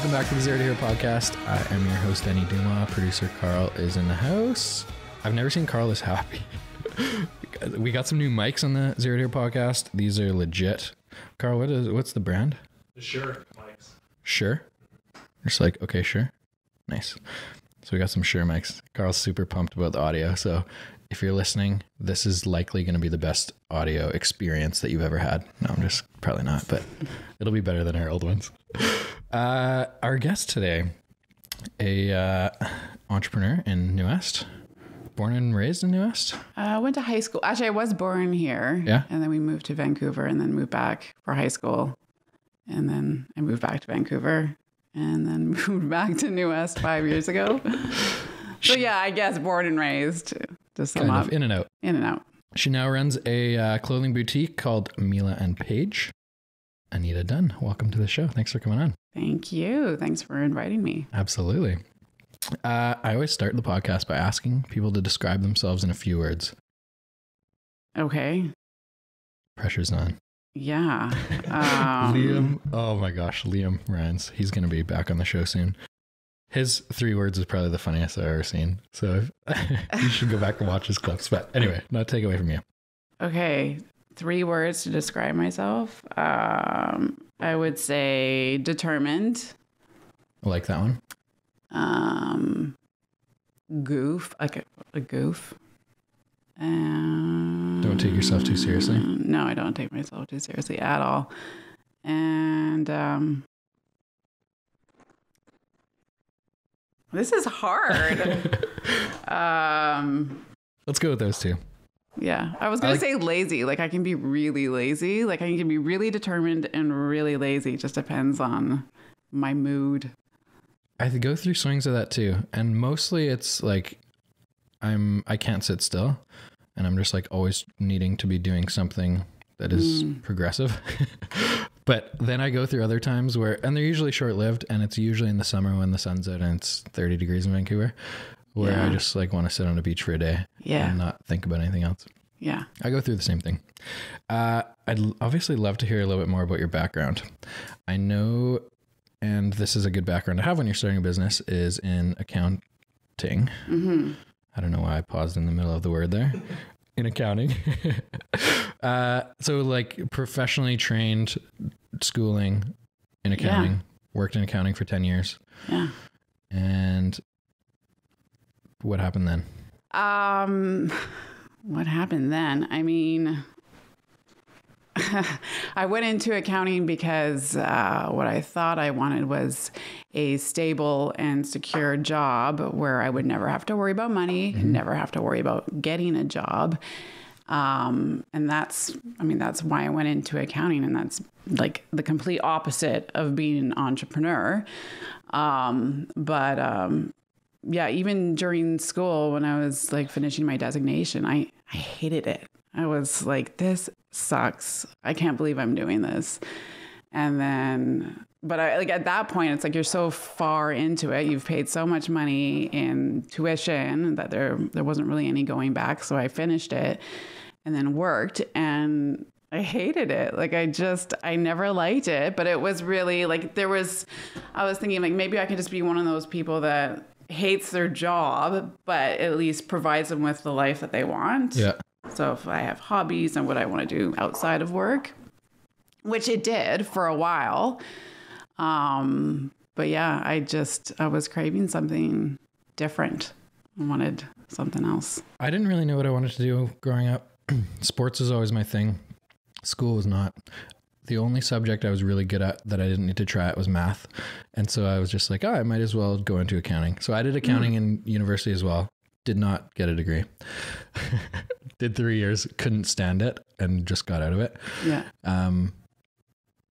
welcome back to the Z2H podcast. I am your host, Denny Dumas. Producer Carl is in the house. I've never seen Carl this happy. We got some new mics on the Z2H podcast. These are legit. Carl, what's the brand? Shure mics. Shure? Just like, okay, sure. Nice. So we got some Shure mics. Carl's super pumped about the audio. So if you're listening, this is likely going to be the best audio experience that you've ever had. No, I'm just probably not, but it'll be better than our old ones. Our guest today, a entrepreneur in New West, born and raised in New West. I went to high school. Actually, I was born here. Yeah. And then we moved to Vancouver and then moved back for high school. And then I moved back to Vancouver and then moved back to New West 5 years ago. So yeah, I guess born and raised. Just Kind of in and out. In and out. She now runs a clothing boutique called Mila Paige. Anita Dunn, welcome to the show. Thanks for coming on. Thank you. Thanks for inviting me. Absolutely. I always start the podcast by asking people to describe themselves in a few words. Okay. Pressure's on. Yeah. Liam. Oh my gosh. Liam Rans. He's going to be back on the show soon. His 3 words is probably the funniest I've ever seen. So you should go back and watch his clips. But anyway, not take away from you. Okay. 3 words to describe myself. I would say determined. I like that one. Goof. Like a goof. Don't take yourself too seriously. No, I don't take myself too seriously at all. And this is hard. Let's go with those 2. Yeah, I was going to say lazy. Like I can be really lazy. Like I can be really determined and really lazy. It just depends on my mood. I go through swings of that too. And mostly it's like I can't sit still. And I'm just like always needing to be doing something that is progressive. But then I go through other times where, and they're usually short-lived, and it's usually in the summer when the sun's out and it's 30 degrees in Vancouver, where I just like want to sit on a beach for a day and not think about anything else. Yeah. I go through the same thing. I'd obviously love to hear a little bit more about your background. I know, and this is a good background to have when you're starting a business, is in accounting. Mm-hmm. I don't know why I paused in the middle of the word there. In accounting. So like professionally trained schooling in accounting, worked in accounting for 10 years. Yeah. And what happened then? What happened then? I mean, I went into accounting because what I thought I wanted was a stable and secure job where I would never have to worry about money, never have to worry about getting a job. And that's why I went into accounting, and that's like the complete opposite of being an entrepreneur. Yeah, even during school when I was like finishing my designation, I hated it. I was like, this sucks. I can't believe I'm doing this. And then, but I like at that point, it's like you're so far into it. You've paid so much money in tuition that there wasn't really any going back. So I finished it and then worked, and I hated it. Like I never liked it, but it was really like I was thinking like maybe I could just be one of those people that hates their job, but at least provides them with the life that they want. Yeah. So if I have hobbies and what I want to do outside of work, which it did for a while. But yeah, I was craving something different. I wanted something else. I didn't really know what I wanted to do growing up. Sports was always my thing. School was not. The only subject I was really good at that I didn't need to try it was math. And so I was just like, I might as well go into accounting. So I did accounting in university as well. Did not get a degree. Did 3 years, couldn't stand it, and just got out of it. Yeah.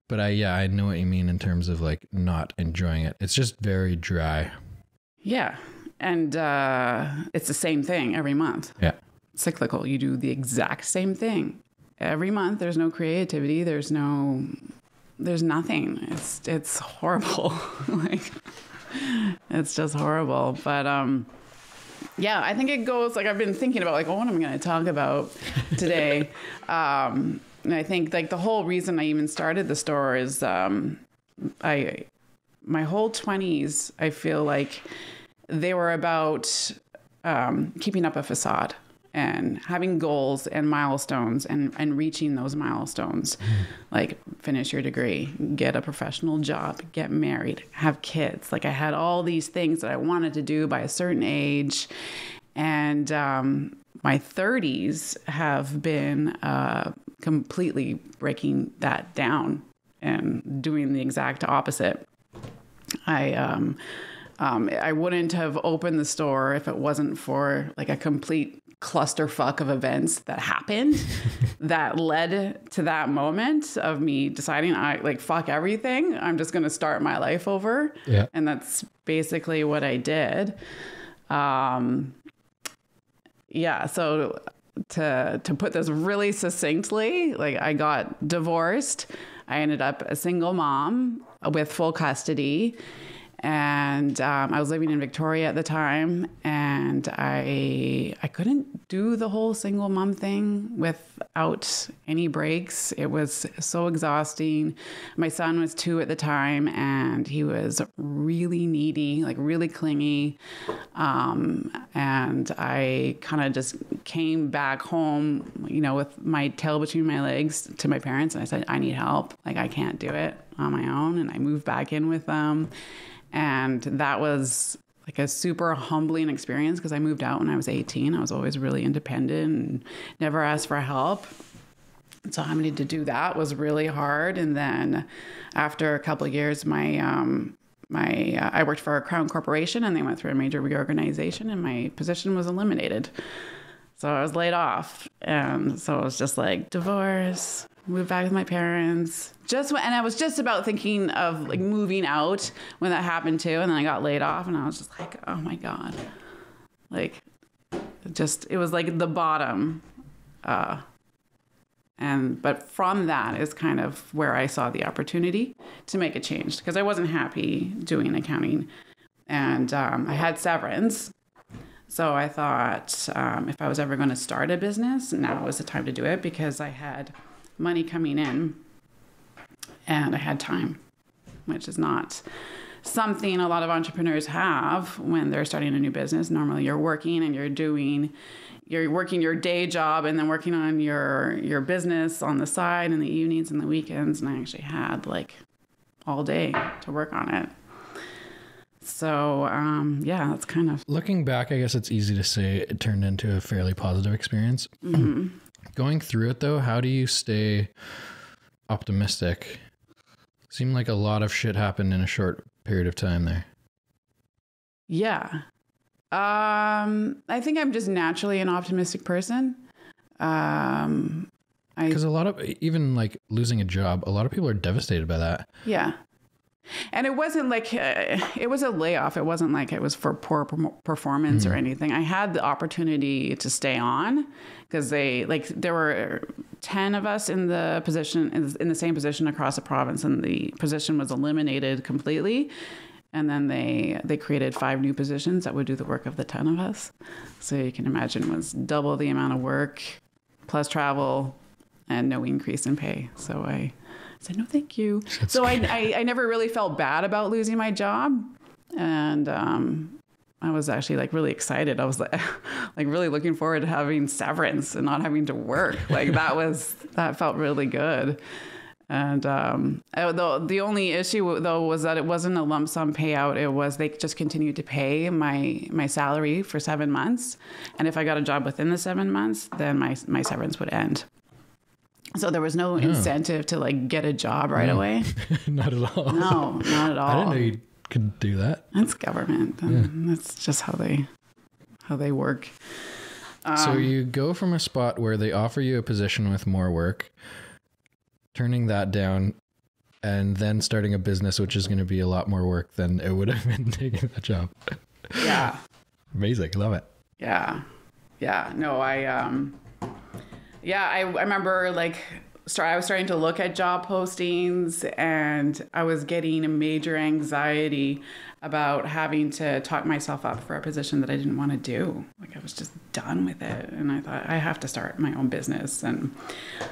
But I know what you mean in terms of like not enjoying it. It's just very dry. Yeah. And it's the same thing every month. Yeah. Cyclical. You do the exact same thing every month. There's no creativity. There's nothing. It's horrible. Like it's just horrible. But yeah, I think it goes like I've been thinking about like, what am I going to talk about today? And I think like the whole reason I even started the store is my my whole 20s, I feel like they were about keeping up a facade and having goals and milestones and reaching those milestones. Like finish your degree, get a professional job, get married, have kids. Like I had all these things that I wanted to do by a certain age. And my 30s have been completely breaking that down and doing the exact opposite. I wouldn't have opened the store if it wasn't for like a complete clusterfuck of events that happened that led to that moment of me deciding I like fuck everything. I'm just going to start my life over. Yeah. And that's basically what I did. Yeah. So to put this really succinctly, like I got divorced. I ended up a single mom with full custody. And I was living in Victoria at the time, and I couldn't do the whole single mom thing without any breaks. It was so exhausting. My son was 2 at the time, and he was really needy, like really clingy. And I kind of just came back home, you know, with my tail between my legs to my parents, and I said, I need help. Like I can't do it on my own. And I moved back in with them. And that was like a super humbling experience because I moved out when I was 18. I was always really independent and never asked for help. So having to do that was really hard. And then after a couple of years, I worked for a Crown Corporation, and they went through a major reorganization, and my position was eliminated. So I was laid off. And so it was just like divorce, moved back with my parents. And I was just about thinking of like moving out when that happened too. And then I got laid off, and I was just like, oh my God. Like it was like the bottom. But from that is kind of where I saw the opportunity to make a change, because I wasn't happy doing accounting, and I had severance. So I thought if I was ever going to start a business, now was the time to do it, because I had money coming in and I had time, which is not something a lot of entrepreneurs have when they're starting a new business. Normally you're working and you're working your day job and then working on your business on the side in the evenings and the weekends. And I actually had like all day to work on it. So, yeah, that's kind of... Looking back, I guess it's easy to say it turned into a fairly positive experience. Mm-hmm. Going through it, though, how do you stay optimistic? Seemed like a lot of shit happened in a short period of time there. Yeah. I think I'm just naturally an optimistic person. Because a lot of, even like losing a job, a lot of people are devastated by that. Yeah. And it wasn't like, it was a layoff. It wasn't like it was for poor performance or anything. I had the opportunity to stay on because there were 10 of us in the position, in the same position across the province, and the position was eliminated completely. And then they created 5 new positions that would do the work of the 10 of us. So you can imagine it was double the amount of work plus travel and no increase in pay. So I said, no, thank you. So I never really felt bad about losing my job. And I was actually like really excited. I was like really looking forward to having severance and not having to work. Like that felt really good. And the only issue though was that it wasn't a lump sum payout. It was they just continued to pay my salary for 7 months. And if I got a job within the 7 months, then my severance would end. So there was no incentive to like get a job right away. Not at all. No, not at all. I didn't know you could do that. That's government. That's just how they work. So you go from a spot where they offer you a position with more work, turning that down, and then starting a business, which is going to be a lot more work than it would have been taking that job. Yeah. Amazing. Love it. Yeah. Yeah. No, I remember like I was starting to look at job postings, and I was getting a major anxiety about having to talk myself up for a position that I didn't want to do. Like I was just done with it. And I thought, I have to start my own business. And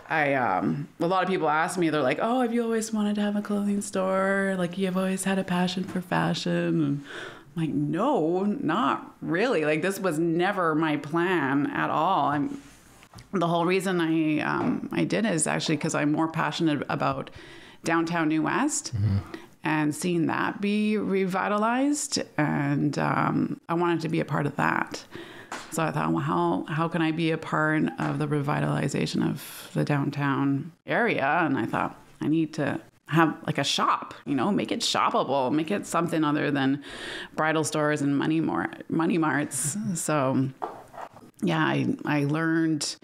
a lot of people ask me, they're like, oh, have you always wanted to have a clothing store? Like, you've always had a passion for fashion? And I'm like, no, not really. Like, this was never my plan at all. The whole reason I did it is actually because I'm more passionate about downtown New West. Mm-hmm. And seeing that be revitalized, and I wanted to be a part of that. So I thought, well, how can I be a part of the revitalization of the downtown area? And I thought, I need to have like a shop, make it shoppable, make it something other than bridal stores and money marts. So yeah, I learned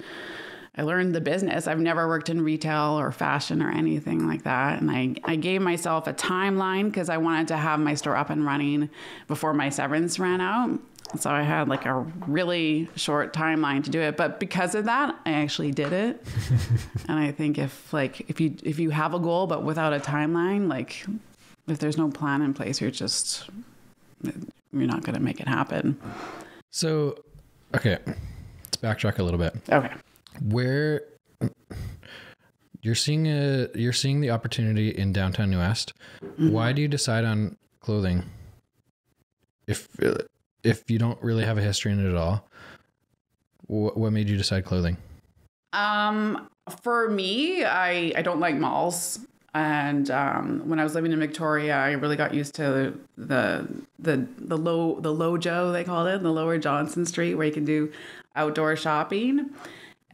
the business. I've never worked in retail or fashion or anything like that. And I gave myself a timeline because I wanted to have my store up and running before my severance ran out. So I had like a really short timeline to do it. But because of that, I actually did it. And I think if you have a goal, but without a timeline, like if there's no plan in place, you're not going to make it happen. So, okay, let's backtrack a little bit. Okay. Where you're seeing the opportunity in downtown New West. Mm-hmm. Why do you decide on clothing? If you don't really have a history in it at all, what made you decide clothing? For me, I don't like malls. And when I was living in Victoria, I really got used to the Lojo, they called it, the Lower Johnson Street, where you can do outdoor shopping.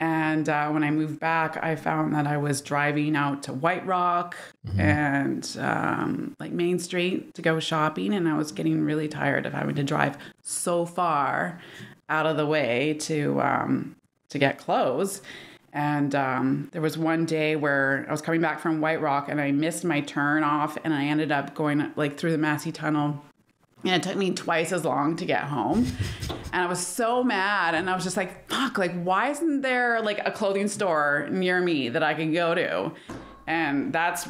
And when I moved back, I found that I was driving out to White Rock mm-hmm. and like Main Street to go shopping. And I was getting really tired of having to drive so far out of the way to get clothes. And there was one day where I was coming back from White Rock and I missed my turn off and I ended up going like through the Massey Tunnel. And it took me twice as long to get home. And I was so mad. And I was just like, fuck, like, why isn't there like a clothing store near me that I can go to? And that's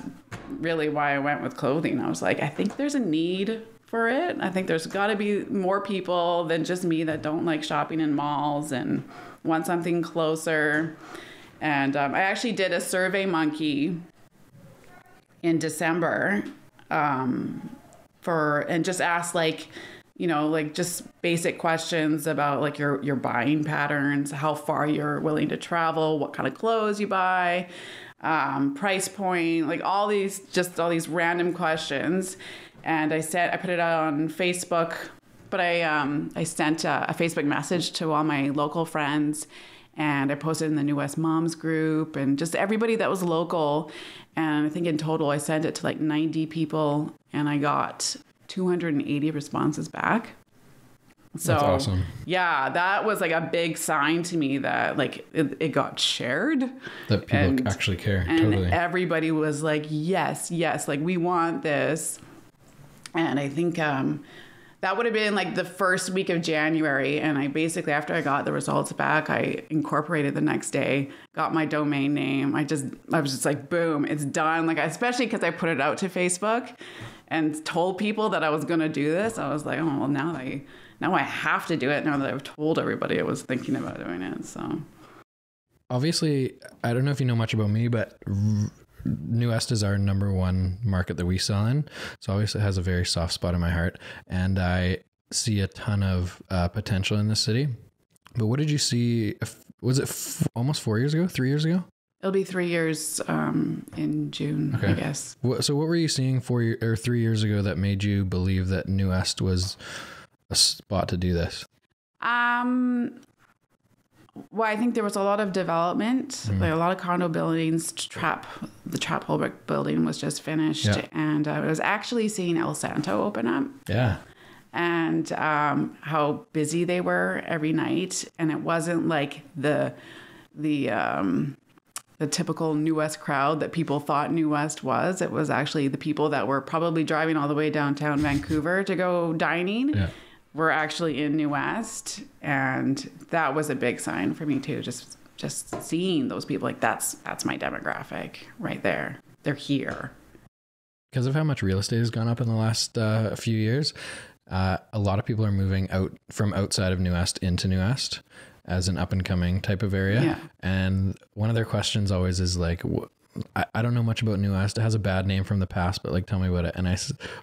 really why I went with clothing. I was like, I think there's a need for it. I think there's got to be more people than just me that don't like shopping in malls and want something closer. And I actually did a Survey Monkey in December and just asked like just basic questions about like your buying patterns, how far you're willing to travel, what kind of clothes you buy, price point, like all these random questions. And I put it out on Facebook, but I sent a Facebook message to all my local friends. And I posted in the New West Moms group and just everybody that was local. And I think in total, I sent it to like 90 people and I got 280 responses back. So, that's awesome. Yeah, that was like a big sign to me that like it got shared. That people actually care. And totally. Everybody was like, yes, like we want this. And I think that would have been like the first week of January. And I basically, after I got the results back, I incorporated the next day, got my domain name. I was just like, boom, it's done. Like, especially because I put it out to Facebook and told people that I was going to do this. I was like, oh, well, now I have to do it now that I've told everybody I was thinking about doing it. So obviously, I don't know if you know much about me, but New West is our number one market that we sell in. So obviously it has a very soft spot in my heart and I see a ton of potential in this city. But what did you see? Was it almost 4 years ago, 3 years ago? It'll be 3 years in June, okay. I guess. So what were you seeing 3 years ago that made you believe that New West was a spot to do this? Well, I think there was a lot of development, like a lot of condo buildings. The Trap Holbrook building was just finished, and I was actually seeing El Santo open up. Yeah. And how busy they were every night, and it wasn't like the typical New West crowd that people thought New West was. It was actually the people that were probably driving all the way downtown Vancouver to go dining. Yeah. Were actually in New West, and that was a big sign for me too. Just seeing those people, like that's my demographic right there. They're here. Because of how much real estate has gone up in the last few years, A lot of people are moving out from outside of New Est into New Est as an up and coming type of area. Yeah. And one of their questions always is like, I don't know much about New Est. It has a bad name from the past, but like, tell me about it. And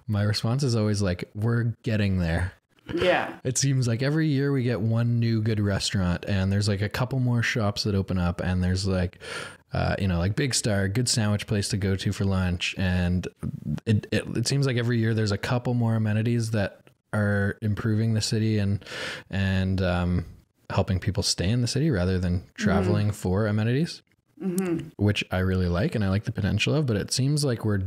my response is always like, we're getting there. Yeah. It seems like every year we get one new good restaurant, and there's like a couple more shops that open up, and there's like, like Big Star, good sandwich place to go to for lunch. And it seems like every year there's a couple more amenities that are improving the city and helping people stay in the city rather than traveling for amenities, which I really like, and I like the potential of, but it seems like we're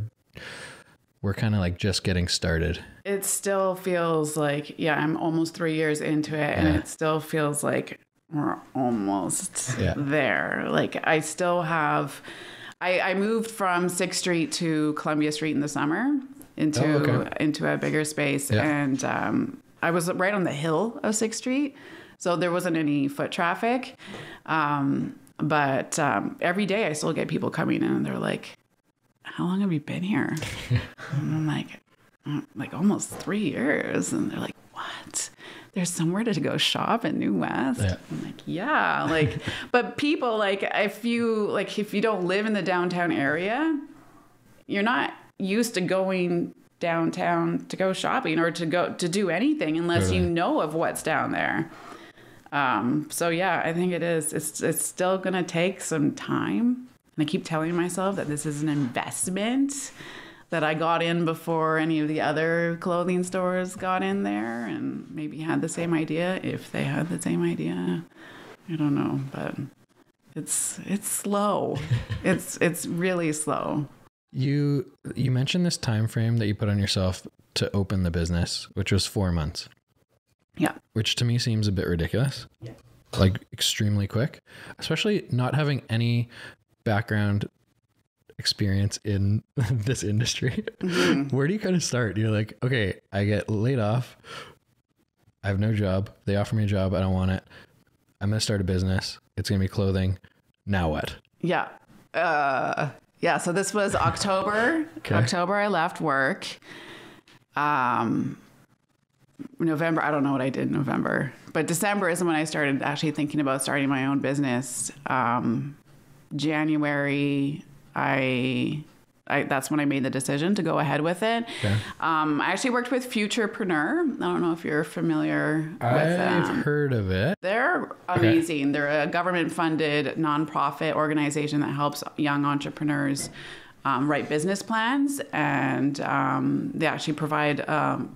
kind of like just getting started. It still feels like, I'm almost 3 years into it, and it still feels like we're almost there. Like I still have, I moved from 6th Street to Columbia Street in the summer into a bigger space. Yeah. And I was right on the hill of 6th Street. So there wasn't any foot traffic. But every day I still get people coming in and they're like, how long have you been here? And I'm like almost 3 years. And they're like, what? There's somewhere to go shop in New West? Yeah. I'm like, but people, like, if you don't live in the downtown area, you're not used to going downtown to go shopping or to do anything unless you know of what's down there. So yeah, I think it is. It's still going to take some time. And I keep telling myself that this is an investment, that I got in before any of the other clothing stores got in there and maybe had the same idea, if they had the same idea. I don't know, but it's slow. It's really slow. You mentioned this time frame that you put on yourself to open the business, which was 4 months. Yeah. Which to me seems a bit ridiculous. Yeah. Like extremely quick, especially not having any background experience in this industry. Mm-hmm. Where do you kind of start? You're like, okay, I get laid off. I have no job. They offer me a job. I don't want it. I'm going to start a business. It's going to be clothing. Now what? Yeah. So this was October. Okay. October, I left work. November, I don't know what I did in November, but December is when I started actually thinking about starting my own business. January, that's when I made the decision to go ahead with it. Okay. I actually worked with Futurepreneur. I don't know if you're familiar with them. I've heard of it. They're amazing. Okay. They're a government-funded nonprofit organization that helps young entrepreneurs write business plans, and they actually provide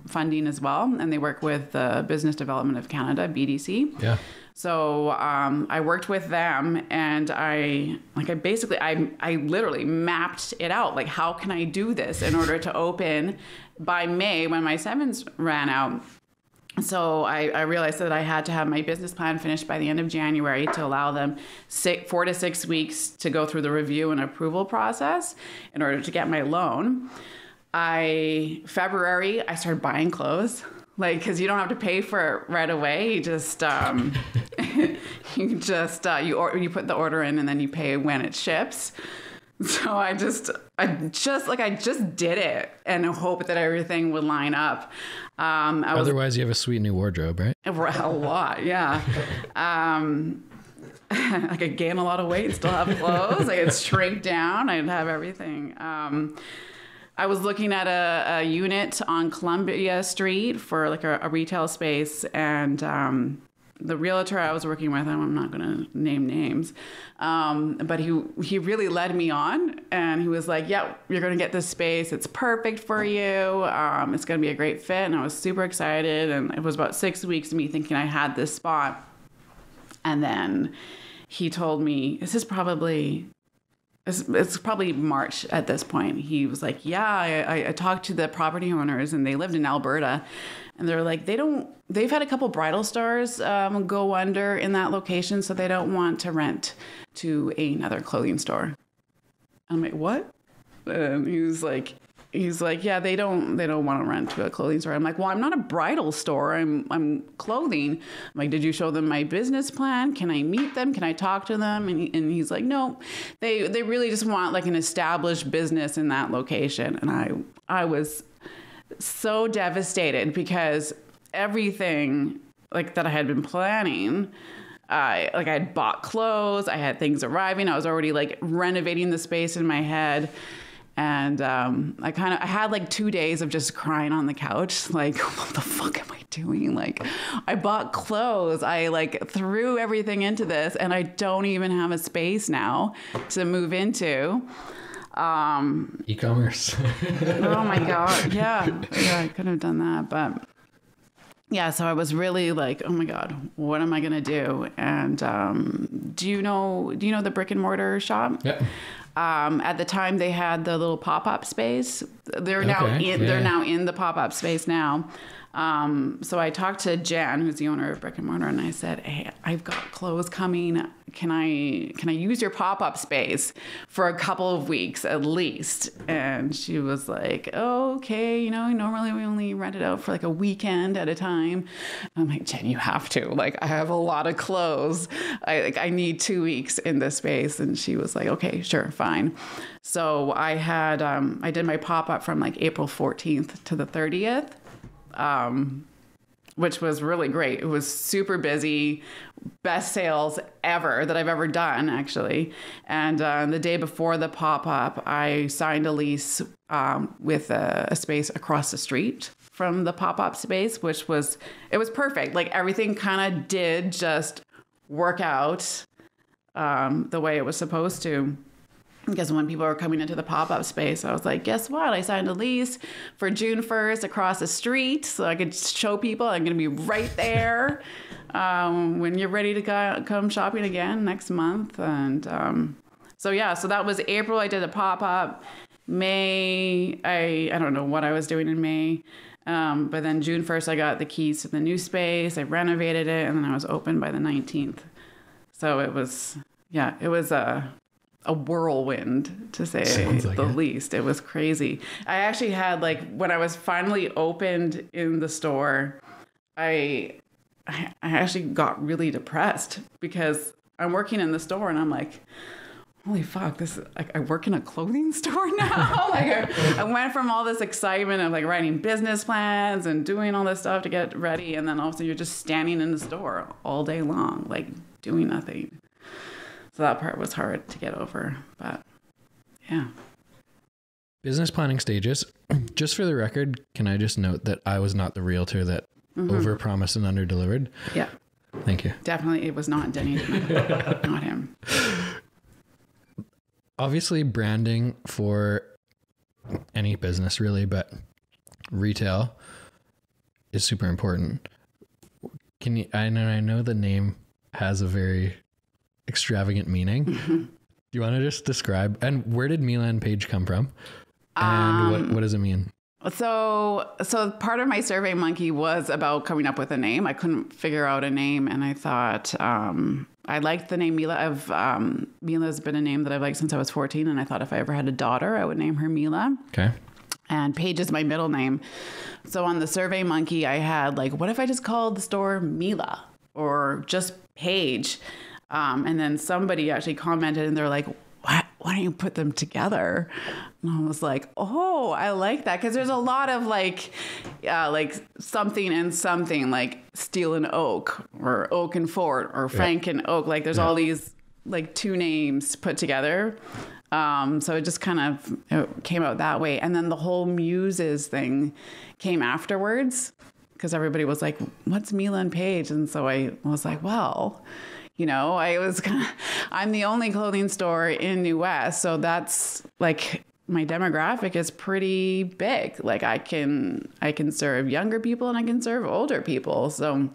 funding as well. And they work with the Business Development of Canada, BDC. Yeah. So I worked with them, and I literally mapped it out. Like, how can I do this in order to open by May when my sevens ran out? So I realized that I had to have my business plan finished by the end of January to allow them 4 to 6 weeks to go through the review and approval process in order to get my loan. February, I started buying clothes. Like, because you don't have to pay for it right away. You just you put the order in and then you pay when it ships. So I just did it and hope that everything would line up. Otherwise, you have a sweet new wardrobe, right? A lot, yeah. I could gain a lot of weight and still have clothes. I could shrink down. I'd have everything. I was looking at a unit on Columbia Street for like a retail space, and the realtor I was working with, I'm not going to name names, but he really led me on, and he was like, yeah, you're going to get this space. It's perfect for you. It's going to be a great fit. And I was super excited. And it was about 6 weeks of me thinking I had this spot. And then he told me, it's probably March at this point. He was like, yeah, I talked to the property owners, and they lived in Alberta, and they're like, they've had a couple bridal stores go under in that location, so they don't want to rent to another clothing store. I'm like, what? And he's like, yeah, they don't want to rent to a clothing store. I'm like, well, I'm not a bridal store. I'm clothing. I'm like, did you show them my business plan? Can I meet them? Can I talk to them? And he's like, no, they really just want like an established business in that location. And I was so devastated because everything like that I had been planning. I had bought clothes, I had things arriving. I was already like renovating the space in my head. And I had like 2 days of just crying on the couch. Like, what the fuck am I doing? Like, I bought clothes. I like threw everything into this and I don't even have a space now to move into. E-commerce. Oh my God. Yeah, I could have done that. But yeah, so I was really like, oh my God, what am I going to do? And do you know the brick and mortar shop? Yeah. At the time they had the little pop-up space. They're now in the pop-up space now. So I talked to Jan, who's the owner of Brick and Mortar, and I said, hey, I've got clothes coming. Can I use your pop-up space for a couple of weeks at least? And she was like, oh, okay. Normally we only rent it out for like a weekend at a time. I'm like, Jen, you have to. Like, I have a lot of clothes. I need 2 weeks in this space. And she was like, okay, sure, fine. So I had, I did my pop-up from like April 14th to the 30th. Which was really great. It was super busy, best sales ever that I've ever done, actually. And the day before the pop-up, I signed a lease with a space across the street from the pop-up space, it was perfect. Like everything kind of did just work out the way it was supposed to. Because when people were coming into the pop-up space, I was like, guess what? I signed a lease for June 1st across the street so I could show people I'm going to be right there when you're ready to come shopping again next month. And so that was April. I did a pop-up. May, I don't know what I was doing in May. But then June 1st, I got the keys to the new space. I renovated it, and then I was open by the 19th. So it was a whirlwind, to say the least. It was crazy. I actually had when I was finally opened in the store, I actually got really depressed because I'm working in the store and I'm like, holy fuck, this is I work in a clothing store now. I went from all this excitement of writing business plans and doing all this stuff to get ready, and then all of a sudden you're just standing in the store all day long, doing nothing. So that part was hard to get over, but yeah. Business planning stages. Just for the record, can I just note that I was not the realtor that overpromised and underdelivered? Yeah. Thank you. Definitely, it was not Denny Dumas, not him. Obviously, branding for any business really, but retail is super important. I know the name has a very extravagant meaning. Do you want to just describe, and where did Mila Paige come from, and what does it mean? So part of my Survey Monkey was about coming up with a name. I couldn't figure out a name, and I thought I liked the name Mila. Mila's been a name that I've liked since I was 14, and I thought if I ever had a daughter, I would name her Mila. Okay. And Paige is my middle name. So on the Survey Monkey, I had what if I just called the store Mila or just Paige? And then somebody actually commented and they're like, why don't you put them together? And I was like, oh, I like that. Cause there's a lot of something and something, like steel and oak or oak and fort or Frank and oak. There's all these two names put together. So it just kind of came out that way. And then the whole Muses thing came afterwards because everybody was like, what's Mila Paige? And so I was like, well, I'm the only clothing store in New West. So that's my demographic is pretty big. I can serve younger people and I can serve older people. So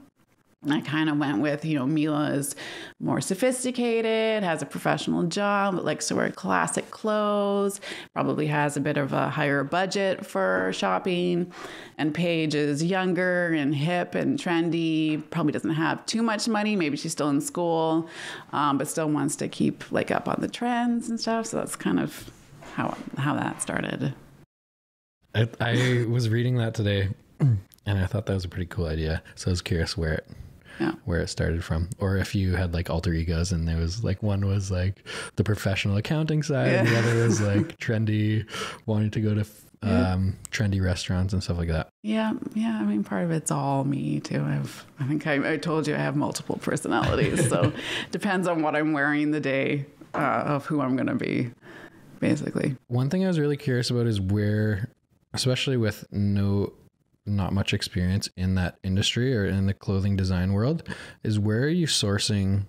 I kind of went with, Mila is more sophisticated, has a professional job, likes to wear classic clothes, probably has a bit of a higher budget for shopping. And Paige is younger and hip and trendy, probably doesn't have too much money. Maybe she's still in school, but still wants to keep up on the trends and stuff. So that's kind of how that started. I was reading that today and I thought that was a pretty cool idea. So I was curious where it started from, or if you had alter egos and there was one was the professional accounting side and the other was trendy, wanting to go to trendy restaurants and stuff like that. Yeah. I mean, part of it's all me too. I think I told you I have multiple personalities. So depends on what I'm wearing the day of who I'm going to be, basically. One thing I was really curious about is where, especially with not much experience in that industry or in the clothing design world, is where are you sourcing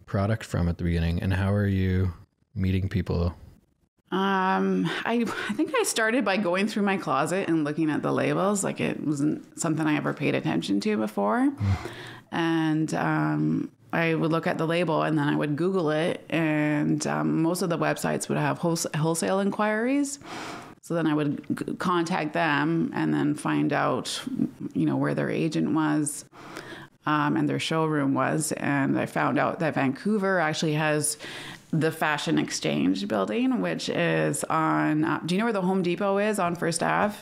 product from at the beginning, and how are you meeting people? I think I started by going through my closet and looking at the labels. Like, it wasn't something I ever paid attention to before. And I would look at the label and then I would Google it. And most of the websites would have wholesale inquiries. So then I would contact them and then find out, where their agent was and their showroom was. And I found out that Vancouver actually has the Fashion Exchange building, which is on, do you know where the Home Depot is on First Ave?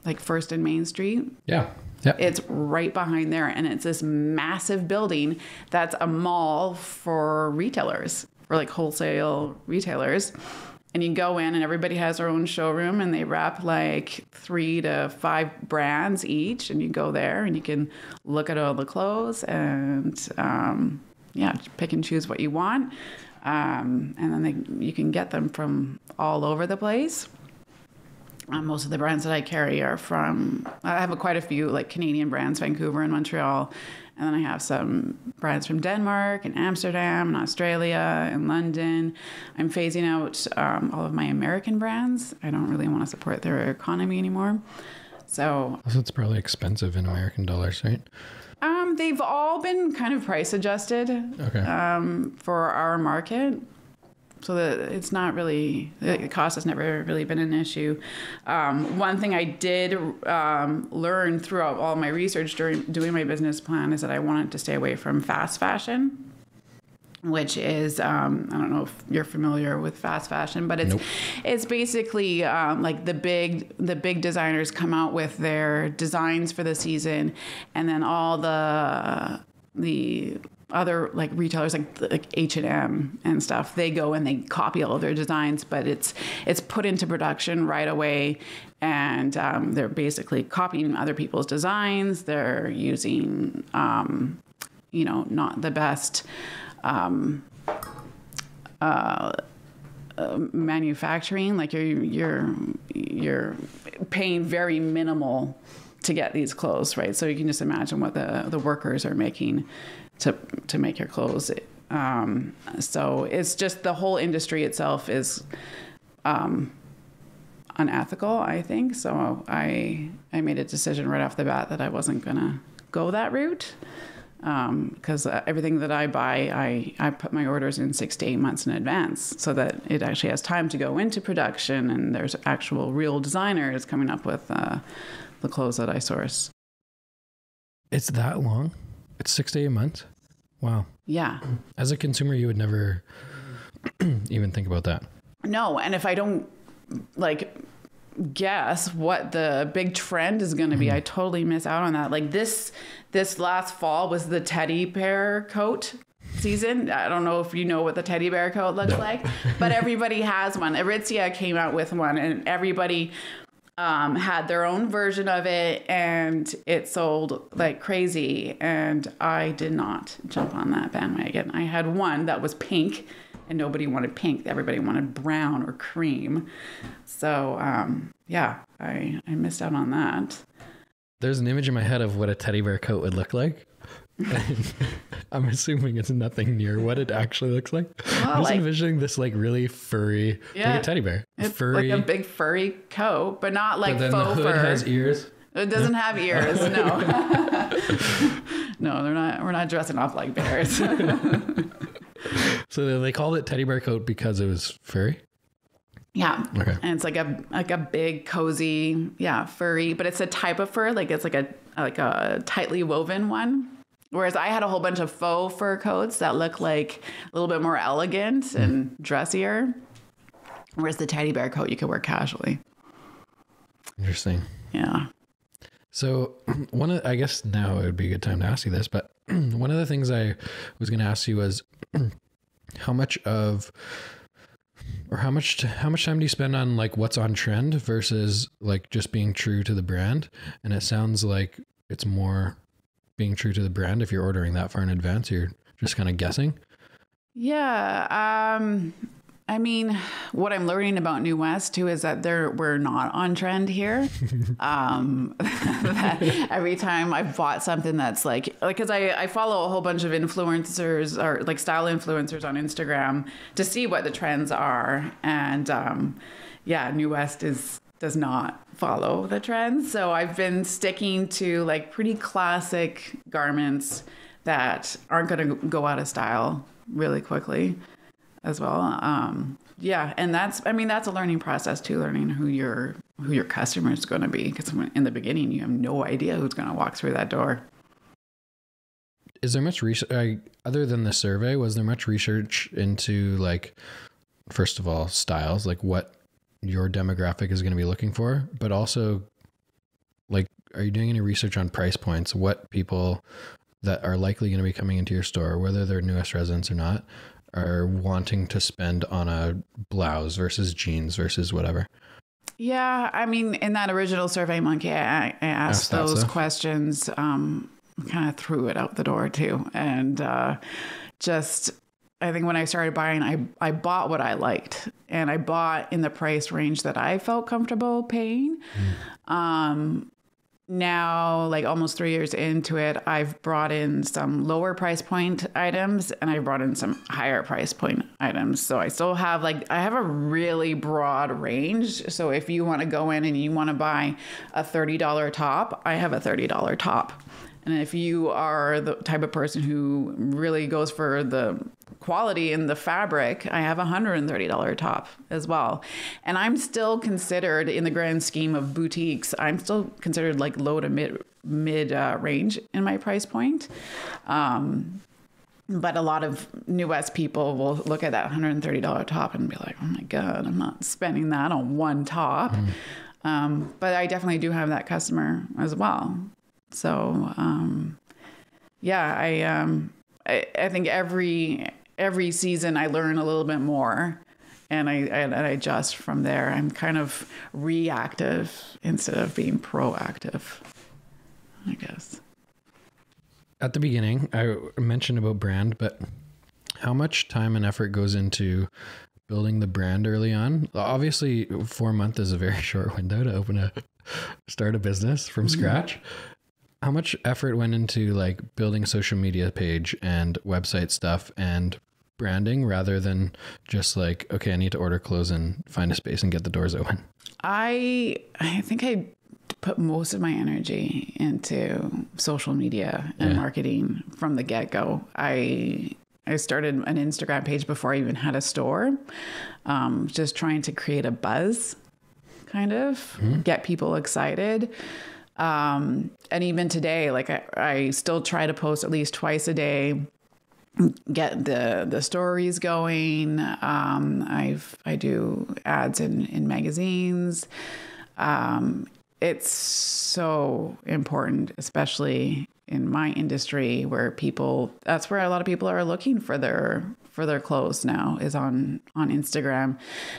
Like First and Main Street? Yeah. It's right behind there. And it's this massive building that's a mall for retailers, for like wholesale retailers. And you go in and everybody has their own showroom and they rep like 3 to 5 brands each. And you go there and you can look at all the clothes and, pick and choose what you want. And then you can get them from all over the place. Most of the brands that I carry are I have quite a few like Canadian brands, Vancouver and Montreal. And then I have some brands from Denmark and Amsterdam and Australia and London. I'm phasing out all of my American brands. I don't really want to support their economy anymore. So it's probably expensive in American dollars, right? They've all been kind of price adjusted for our market. So that it's not really, the cost has never really been an issue. One thing I did learn throughout all my research during doing my business plan is that I wanted to stay away from fast fashion, which is, I don't know if you're familiar with fast fashion, but it's basically like the big designers come out with their designs for the season, and then all the other like retailers like H&M and stuff, they go and they copy all of their designs, but it's put into production right away, and they're basically copying other people's designs. They're using not the best manufacturing. Like you're paying very minimal to get these clothes, right? So you can just imagine what the workers are making to make your clothes. So it's just the whole industry itself is unethical, I think. So I made a decision right off the bat that I wasn't gonna go that route, because everything that I buy, I put my orders in 6 to 8 months in advance so that it actually has time to go into production, and there's actual real designers coming up with the clothes that I source. It's that long? It's 6 to 8 months? Wow. Yeah. As a consumer, you would never even think about that. No, and if I don't guess what the big trend is going to be, I totally miss out on that. Like this last fall was the teddy bear coat season. I don't know if you know what the teddy bear coat looks like, but everybody has one. Aritzia came out with one, and everybody had their own version of it, and it sold like crazy. And I did not jump on that bandwagon. I had one that was pink, and nobody wanted pink. Everybody wanted brown or cream. So I missed out on that. There's an image in my head of what a teddy bear coat would look like. I'm assuming it's nothing near what it actually looks like. Well, I'm just envisioning this like really furry, like a teddy bear. It's furry, like a big furry coat, but not like but then faux the hood fur. has ears. It doesn't have ears. No, no, they're not. We're not dressing up like bears. So they called it teddy bear coat because it was furry. Yeah. Okay. And it's like a big cozy, furry, but it's a type of fur. Like it's like a tightly woven one. Whereas I had a whole bunch of faux fur coats that look like a little bit more elegant and dressier. Whereas the teddy bear coat you could wear casually. Interesting. Yeah. So I guess now it would be a good time to ask you this, but one of the things I was going to ask you was how much of Or how much time do you spend on like what's on trend versus like just being true to the brand? And it sounds like it's more being true to the brand. If you're ordering that far in advance, you're just kind of guessing. Yeah. I mean, what I'm learning about New West too is that we're not on trend here. That every time I've bought something that's like, because I follow a whole bunch of influencers or like style influencers on Instagram to see what the trends are. And New West does not follow the trends. So I've been sticking to like pretty classic garments that aren't going to go out of style really quickly as well. And that's a learning process too, learning who your customer is going to be, because in the beginning you have no idea who's going to walk through that door. Is there much research other than the survey? Was there much research into, like, first of all, styles, like what your demographic is going to be looking for, but also like, are you doing any research on price points? What people that are likely going to be coming into your store, whether they're New West residents or not, are wanting to spend on a blouse versus jeans versus whatever? Yeah, I mean, in that original Survey Monkey, I asked those questions, kind of threw it out the door too. And I think when I started buying, I bought what I liked, and I bought in the price range that I felt comfortable paying. Now, like almost 3 years into it, I've brought in some lower price point items, and I brought in some higher price point items. So I still have I have a really broad range. So if you want to go in and you want to buy a $30 top, I have a $30 top. And if you are the type of person who really goes for the quality in the fabric, I have a $130 top as well. And I'm still considered, in the grand scheme of boutiques, I'm still considered like low to mid range in my price point. But a lot of New West people will look at that $130 top and be like, oh my God, I'm not spending that on one top. But I definitely do have that customer as well. So, I think every season I learn a little bit more, and I adjust from there. I'm kind of reactive instead of being proactive, I guess. At the beginning, I mentioned about brand, but how much time and effort goes into building the brand early on? Obviously, 4 months is a very short window to start a business from scratch. How much effort went into like building a social media page and website stuff and branding, rather than just like, okay, I need to order clothes and find a space and get the doors open? I think I put most of my energy into social media and marketing from the get-go. I started an Instagram page before I even had a store, just trying to create a buzz, kind of get people excited. And even today, like I still try to post at least twice a day, get the stories going. I do ads in magazines. It's so important, especially in my industry, where that's where a lot of people are looking for their clothes now, is on Instagram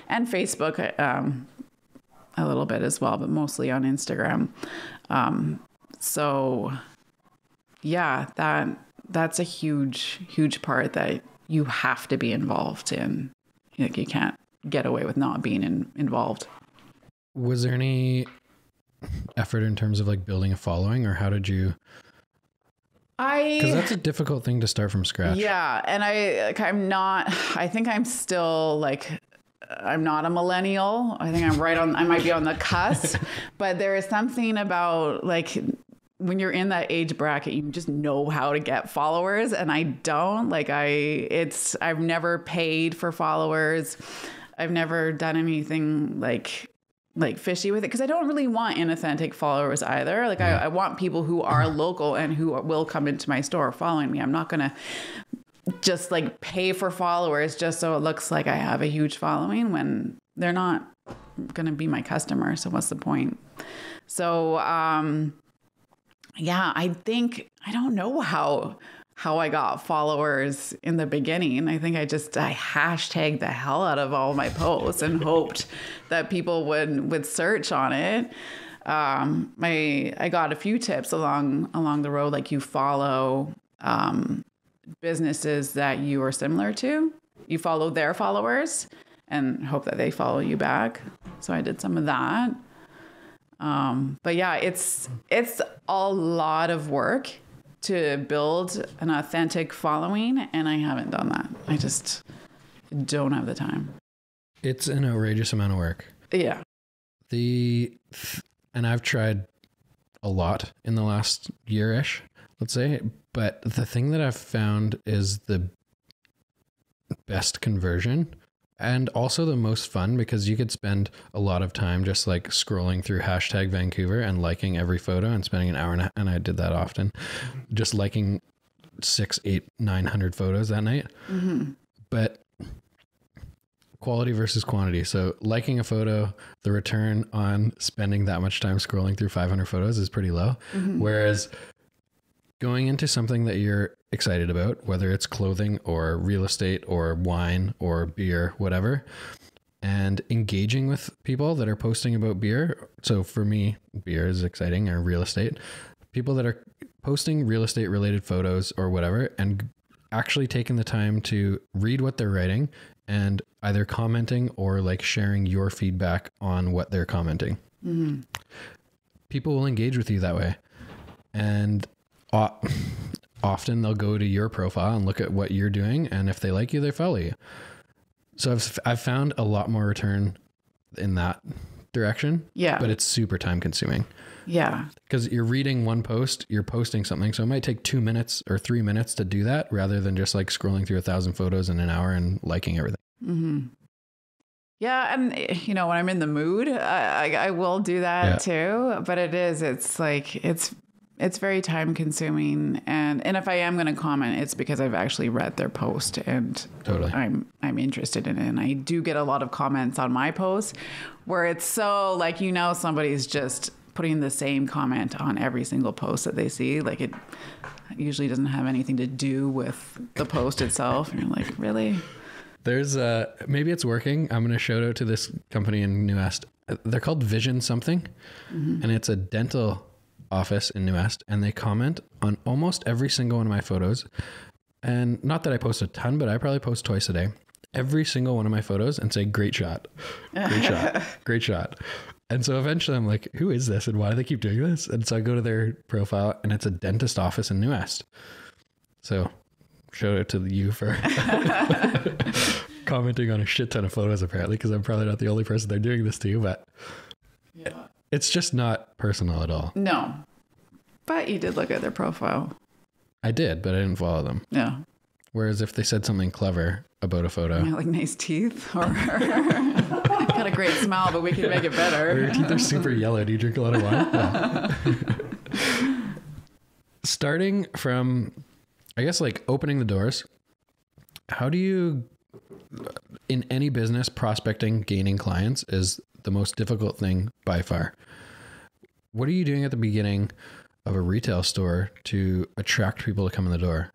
and Facebook, a little bit as well, but mostly on Instagram. That's a huge part that you have to be involved in. Like, you can't get away with not being involved. Was there any effort in terms of like building a following, or how did you? Because that's a difficult thing to start from scratch. Yeah. And I think I'm still like, I'm not a millennial. I think I might be on the cusp, but there is something about like, when you're in that age bracket, you just know how to get followers, and I don't. I've never paid for followers. I've never done anything like fishy with it, because I don't really want inauthentic followers either. Like I want people who are local and who will come into my store following me. I'm not going to just like pay for followers just so it looks like I have a huge following when they're not going to be my customer. So what's the point? So, I think, I don't know how how I got followers in the beginning. I think I hashtagged the hell out of all my posts and hoped that people would search on it. I got a few tips along the road, like you follow businesses that you are similar to. You follow their followers and hope that they follow you back. So I did some of that. But yeah, it's a lot of work to build an authentic following, and I haven't done that. I just don't have the time. It's an outrageous amount of work. Yeah. And I've tried a lot in the last year-ish, let's say, but the thing that I've found is the best conversion and also the most fun, because you could spend a lot of time just like scrolling through hashtag Vancouver and liking every photo and spending an hour and I did that often, just liking 600, 800, 900 photos that night. Mm-hmm. But quality versus quantity. So liking a photo, the return on spending that much time scrolling through 500 photos is pretty low. Mm-hmm. Whereas going into something that you're excited about, whether it's clothing or real estate or wine or beer, whatever, and engaging with people that are posting about beer. So for me, beer is exciting, or real estate. People that are posting real estate related photos or whatever, and actually taking the time to read what they're writing and either commenting or like sharing your feedback on what they're commenting. Mm-hmm. People will engage with you that way. And often they'll go to your profile and look at what you're doing. And if they like you, they follow you. So I've found a lot more return in that direction. Yeah. But it's super time consuming. Yeah. Because you're reading one post, you're posting something. So it might take 2 minutes or 3 minutes to do that, rather than just like scrolling through 1,000 photos in an hour and liking everything. Mm-hmm. Yeah. And when I'm in the mood, I will do that too. But it's very time consuming. And if I am going to comment, it's because I've actually read their post and totally I'm interested in it. And I do get a lot of comments on my posts where it's so like, somebody's just putting the same comment on every single post that they see. Like it usually doesn't have anything to do with the post itself. And you're like, really? There's maybe it's working. I'm going to shout out to this company in New Est. They're called Vision something. Mm-hmm. And it's a dental office in New Est, and they comment on almost every single one of my photos. And not that I post a ton, but I probably post twice a day. Every single one of my photos, and say, great shot, great shot, great shot. And so eventually I'm like, who is this and why do they keep doing this? And so I go to their profile, and it's a dentist office in New Est. So shout out to you for commenting on a shit ton of photos, apparently, because I'm probably not the only person they're doing this to, but yeah. It's just not personal at all. No. But you did look at their profile. I did, but I didn't follow them. Yeah. Whereas if they said something clever about a photo. Like nice teeth, or got a great smile, but we can make it better. Or your teeth are super yellow. Do you drink a lot of wine? Yeah. Starting from, I guess, like opening the doors, how do you, in any business, prospecting, gaining clients is the most difficult thing by far. What are you doing at the beginning of a retail store to attract people to come in the door?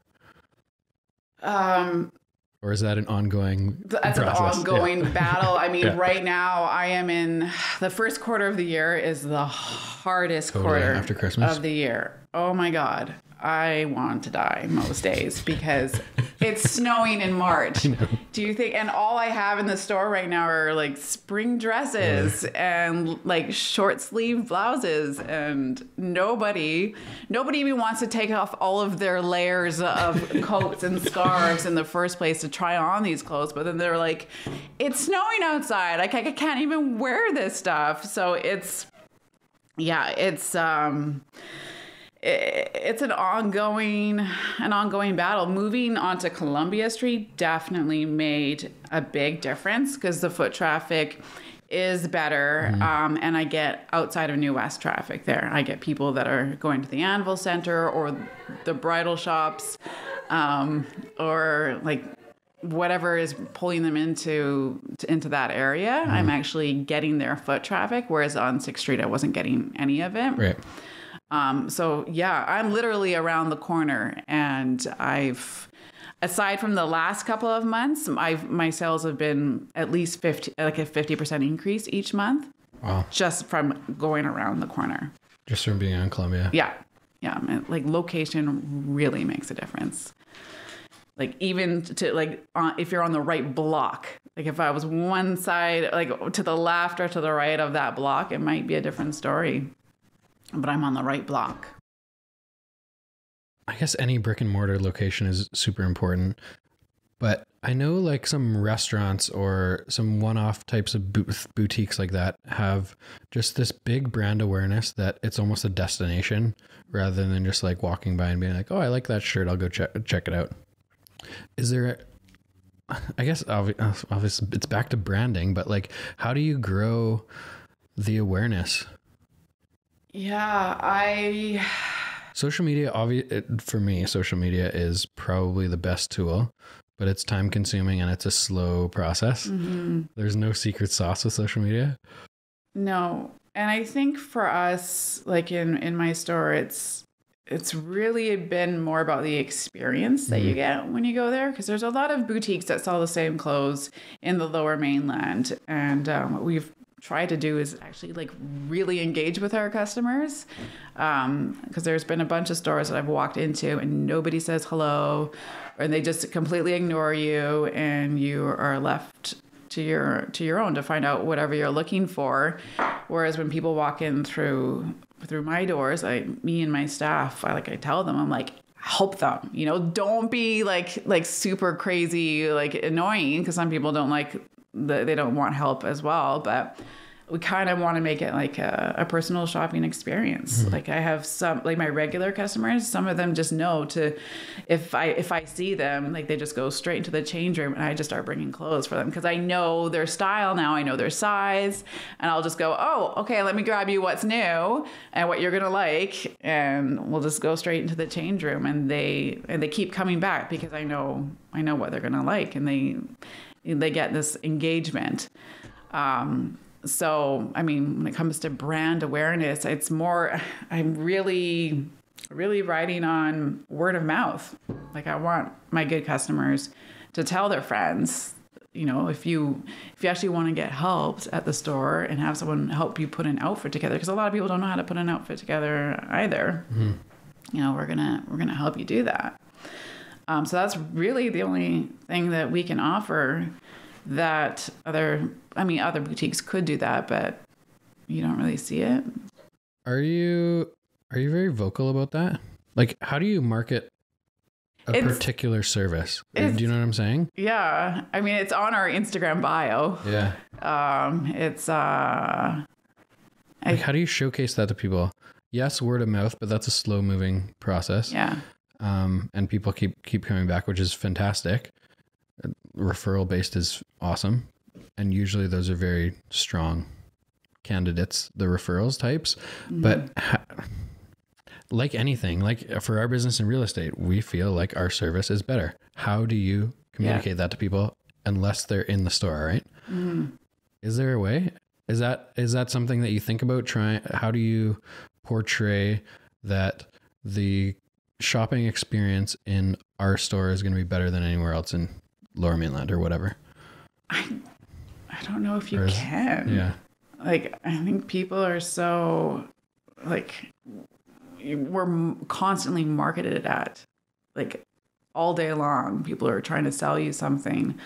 Or is that an ongoing That's process? An ongoing battle. I mean, right now I am in the first quarter of the year is the hardest quarter after Christmas of the year. Oh my God. I want to die most days because it's snowing in March. Do you think, and all I have in the store right now are like spring dresses and like short sleeve blouses, and nobody even wants to take off all of their layers of coats and scarves in the first place to try on these clothes. But then they're like, it's snowing outside. Like I can't even wear this stuff. So it's an ongoing battle. Moving onto Columbia Street definitely made a big difference because the foot traffic is better. Mm-hmm. And I get outside of New West traffic there. I get people that are going to the Anvil Center or the bridal shops, or like whatever is pulling them into that area. Mm-hmm. I'm actually getting their foot traffic, whereas on 6th Street I wasn't getting any of it. Right. So yeah, I'm literally around the corner, and aside from the last couple of months, my sales have been at least 50% increase each month. Wow. Just from going around the corner. Just from being on Columbia. Yeah. Yeah. Like location really makes a difference. Like even to if you're on the right block, like if I was one side, like to the left or to the right of that block, it might be a different story, but I'm on the right block. I guess any brick and mortar location is super important, but I know like some restaurants or some one-off types of boutiques like that have just this big brand awareness that it's almost a destination rather than just like walking by and being like, oh, I like that shirt, I'll go check it out. Is there, I guess obviously it's back to branding, but like, how do you grow the awareness? Yeah, social media, for me, social media is probably the best tool, but it's time consuming and it's a slow process. Mm-hmm. There's no secret sauce with social media. No. And I think for us, like in my store, it's really been more about the experience that you get when you go there. Because there's a lot of boutiques that sell the same clothes in the Lower Mainland. And what we've tried to do is actually like really engage with our customers. Because there's been a bunch of stores that I've walked into and nobody says hello, or they just completely ignore you, and you are left to your own to find out whatever you're looking for. Whereas when people walk in through my doors, me and my staff, I tell them, I'm like, help them, don't be like super crazy, like annoying, because some people don't they don't want help as well. But we kind of want to make it like a personal shopping experience. Mm-hmm. Like I have some, like my regular customers, some of them just know if I see them, like they just go straight into the change room and I just start bringing clothes for them because I know their style now, I know their size, and I'll just go, oh, okay, let me grab you what's new and what you're gonna like, and we'll just go straight into the change room, and they keep coming back because I know what they're gonna like, and they get this engagement. So, I mean, when it comes to brand awareness, it's more, I'm really, really riding on word of mouth. Like I want my good customers to tell their friends, if you actually want to get helped at the store and have someone help you put an outfit together, because a lot of people don't know how to put an outfit together either. Mm-hmm. We're going to help you do that. So that's really the only thing that we can offer that other boutiques could do that, but you don't really see it. Are you very vocal about that? Like, how do you market a particular service? Do you know what I'm saying? Yeah. I mean, it's on our Instagram bio. Yeah. It's how do you showcase that to people? Yes, word of mouth, but that's a slow moving process. Yeah. And people keep coming back, which is fantastic. Referral based is awesome, and usually those are very strong candidates, the referrals types. Mm-hmm. But like anything, like for our business in real estate, we feel like our service is better. How do you communicate that to people unless they're in the store, right? Mm-hmm. Is there a way? Is that something that you think about trying? How do you portray that the shopping experience in our store is going to be better than anywhere else in Lower Mainland or whatever? I don't know if you can. Yeah. Like, I think people are so, like, we're constantly marketed at, like, all day long. People are trying to sell you something.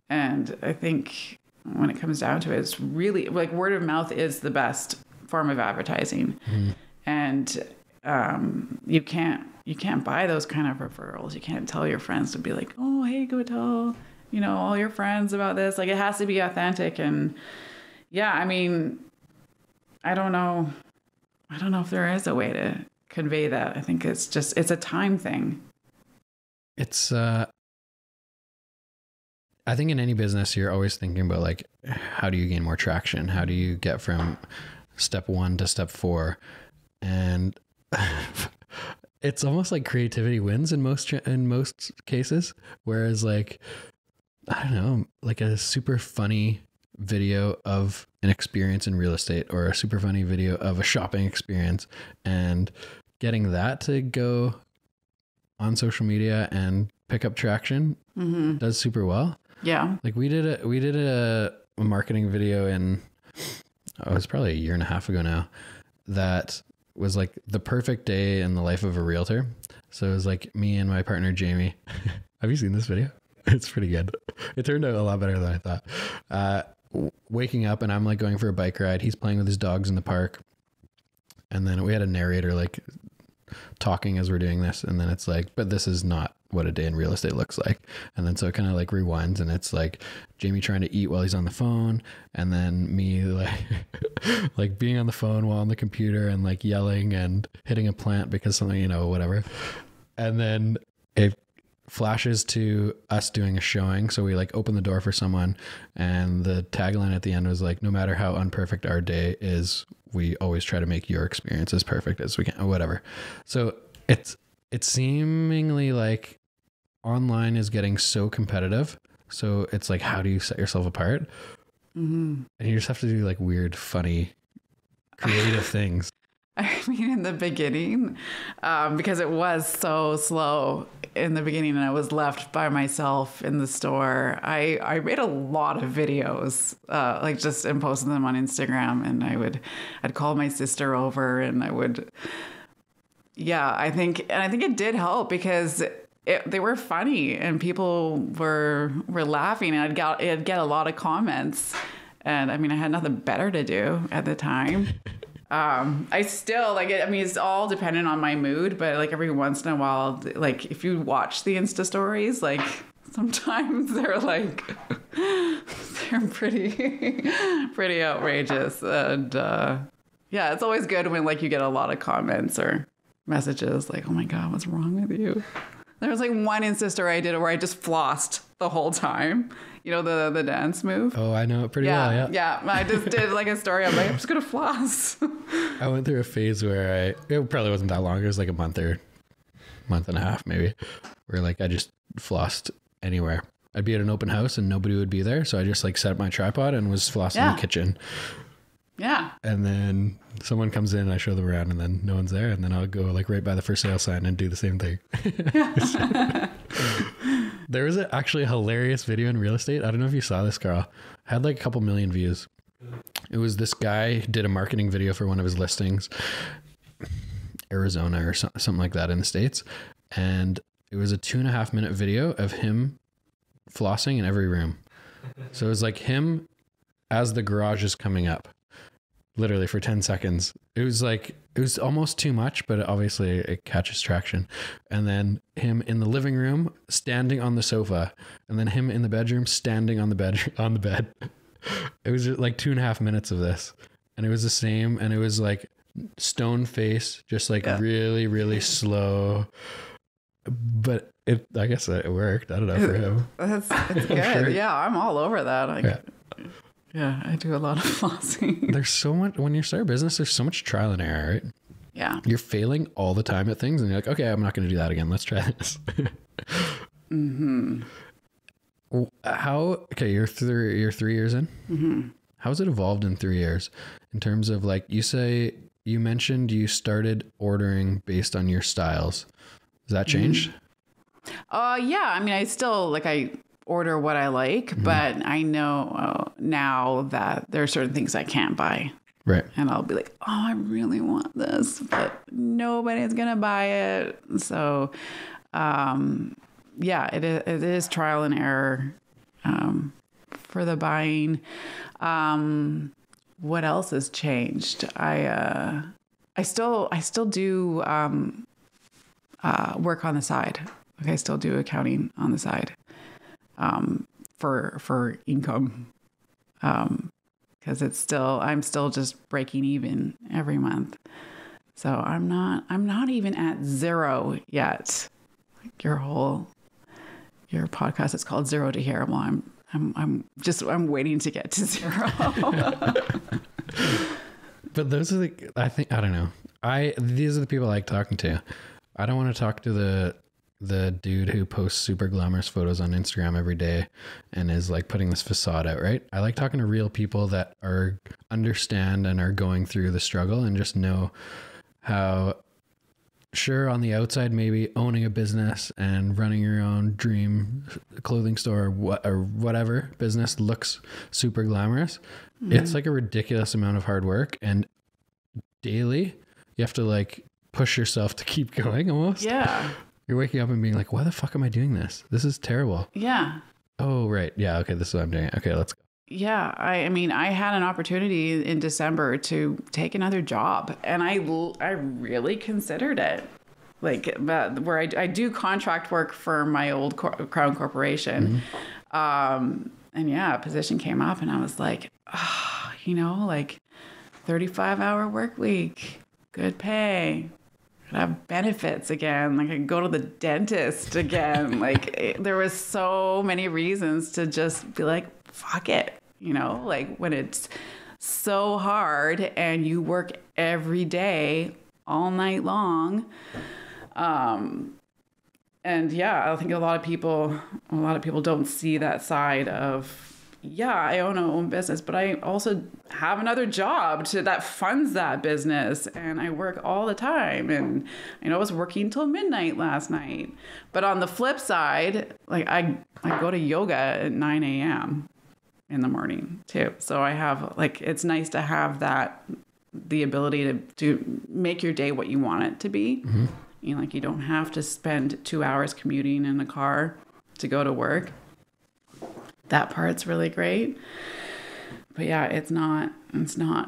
And I think when it comes down to it, it's really, like, word of mouth is the best form of advertising. Mm-hmm. And you can't buy those kind of referrals. You can't tell your friends to be like, oh, hey, go tell, all your friends about this. Like, it has to be authentic. And yeah, I mean, I don't know if there is a way to convey that. I think it's a time thing. It's, I think in any business, you're always thinking about like, how do you gain more traction? How do you get from step 1 to step 4? And it's almost like creativity wins in most cases. Whereas like, I don't know, like a super funny video of an experience in real estate or a super funny video of a shopping experience, and getting that to go on social media and pick up traction does super well. Yeah. Like we did a marketing video in, it was probably a year and a half ago now, that was like the perfect day in the life of a realtor. So it was like me and my partner, Jamie. Have you seen this video? It's pretty good. It turned out a lot better than I thought. Waking up and I'm like going for a bike ride. He's playing with his dogs in the park. And then we had a narrator like talking as we're doing this. And then it's like, but this is not what a day in real estate looks like. And then so it kind of like rewinds, and it's like Jamie trying to eat while he's on the phone. And then me like, like being on the phone while on the computer and like yelling and hitting a plant because something, you know, whatever. And then it flashes to us doing a showing. So we like open the door for someone, and the tagline at the end was like, no matter how unperfect our day is, we always try to make your experience as perfect as we can, or whatever. So it's seemingly like online is getting so competitive. So it's like, how do you set yourself apart? And you just have to do like weird, funny, creative things. I mean, in the beginning, because it was so slow in the beginning and I was left by myself in the store, I made a lot of videos, like just and posted them on Instagram, and I'd call my sister over, and I would, I think it did help because they were funny and people were laughing, and I'd get a lot of comments, and I mean, I had nothing better to do at the time. I still like it. I mean, it's all dependent on my mood, but like every once in a while, like if you watch the Insta stories, like sometimes they're like, they're pretty outrageous. And, it's always good when like you get a lot of comments or messages like, oh my God, what's wrong with you? There was like one Insta story I did where I just flossed the whole time. You know, the dance move? Oh, I know it pretty well, yeah. Yeah, I just did like a story. I'm like, I'm just going to floss. I went through a phase where it probably wasn't that long. It was like a month and a half maybe, where like I just flossed anywhere. I'd be at an open house and nobody would be there. So I just like set up my tripod and was flossing in the kitchen. Yeah. And then someone comes in and I show them around, and then no one's there. And then I'll go like right by the for sale sign and do the same thing. There was actually a hilarious video in real estate. I don't know if you saw this, Carl. Had like a couple million views. It was this guy did a marketing video for one of his listings, Arizona or something like that in the States. And it was a 2.5 minute video of him flossing in every room. So it was like him as the garage is coming up, literally for 10 seconds. It was almost too much, but obviously it catches traction. And then him in the living room standing on the sofa, and then him in the bedroom standing on the bed. It was just like 2.5 minutes of this, and it was the same. And it was like stone face, just like really, really slow. But I guess it worked. I don't know for him. It's good. Sure. Yeah, I'm all over that. Yeah, I do a lot of flossing. There's so much, when you start a business, there's so much trial and error, right? Yeah. You're failing all the time at things, and you're like, okay, I'm not going to do that again. Let's try this. You're 3 years in? How's it evolved in 3 years in terms of like, you mentioned you started ordering based on your styles. Has that changed? Yeah. I mean, I still I order what I like, but I know now that there are certain things I can't buy. Right. And I'll be like, oh, I really want this, but nobody's going to buy it. So, it is trial and error for the buying. What else has changed? I still do work on the side. I still do accounting on the side. For income, because I'm still just breaking even every month. So I'm not even at zero yet. Like your podcast is called Zero to Hero. Well, I'm waiting to get to zero. But those are I don't know. These are the people I like talking to. I don't want to talk to the dude who posts super glamorous photos on Instagram every day and is like putting this facade out, right? I like talking to real people that understand and are going through the struggle and just know how, sure, on the outside, maybe owning a business and running your own dream clothing store or whatever business looks super glamorous. Mm-hmm. It's like a ridiculous amount of hard work, and daily you have to like push yourself to keep going almost. Yeah. You're waking up and being like, why the fuck am I doing this? This is terrible. Yeah. Oh, right. Yeah. Okay. This is what I'm doing. Okay. Let's go. Yeah. I mean, I had an opportunity in December to take another job, and I really considered it. Like, where I do contract work for my old Crown Corporation. Mm-hmm. And yeah, a position came up and I was like, oh, like 35-hour work week, good pay. Could have benefits again. Like I could go to the dentist again. Like there was so many reasons to just be like, fuck it. Like when it's so hard and you work every day all night long. And yeah, I think a lot of people don't see that side of, yeah, I own my own business, but I also have another job that funds that business, and I work all the time. And I was working till midnight last night. But on the flip side, like I go to yoga at 9 a.m. in the morning too. So I have it's nice to have the ability to make your day what you want it to be. Mm-hmm. You don't have to spend 2 hours commuting in a car to go to work. That part's really great. But yeah, it's not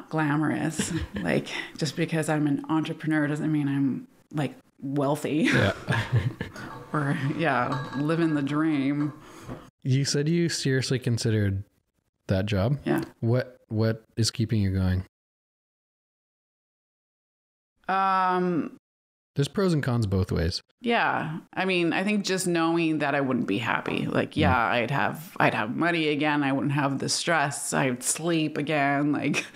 glamorous. Like just because I'm an entrepreneur doesn't mean I'm like wealthy. Yeah. Or yeah, living the dream. You said you seriously considered that job? Yeah. What is keeping you going? There's pros and cons both ways. Yeah. I mean, I think just knowing that I wouldn't be happy. Like, yeah, I'd have money again. I wouldn't have the stress. I'd sleep again. Like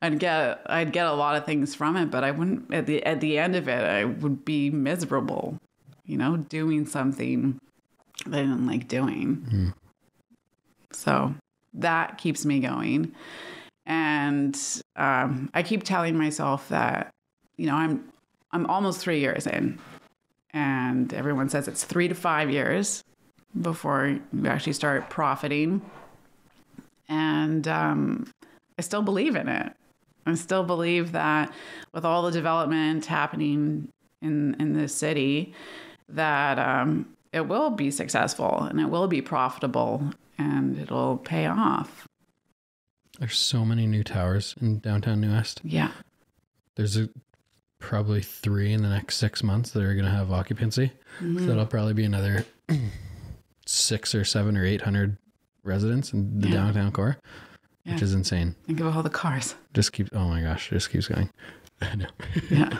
I'd get a lot of things from it, but I wouldn't at the end of it, I would be miserable, doing something that I didn't like doing. Mm. So that keeps me going. And I keep telling myself that, I'm almost 3 years in, and everyone says it's 3 to 5 years before you actually start profiting. And I still believe in it. I still believe that with all the development happening in this city, that it will be successful and it will be profitable and it'll pay off. There's so many new towers in downtown New West. Yeah. There's probably 3 in the next 6 months that are going to have occupancy. Mm-hmm. So that'll probably be another 6 or 7 or 800 residents in the downtown core, which is insane. Think of all the cars. Oh my gosh, just keeps going. I know. Yeah.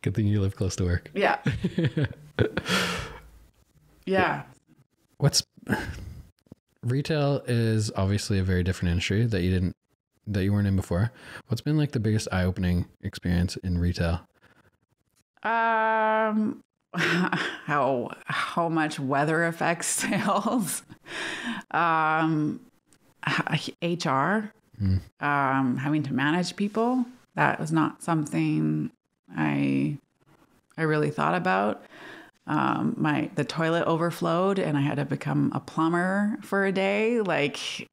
Good thing you live close to work. Yeah. Yeah. Retail is obviously a very different industry that you weren't in before. What's been like the biggest eye-opening experience in retail? How much weather affects sales. HR. Having to manage people. That was not something I really thought about. The toilet overflowed and I had to become a plumber for a day. Like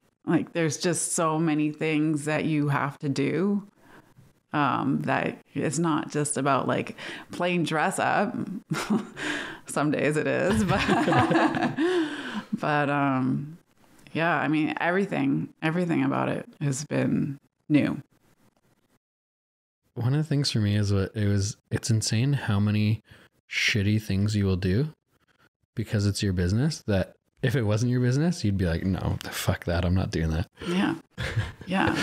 there's just so many things that you have to do, that it's not just about like plain dress up. Some days it is, but yeah, I mean, everything about it has been new. One of the things for me is it's insane how many shitty things you will do because it's your business, that if it wasn't your business, you'd be like, no, fuck that. I'm not doing that. Yeah. Yeah.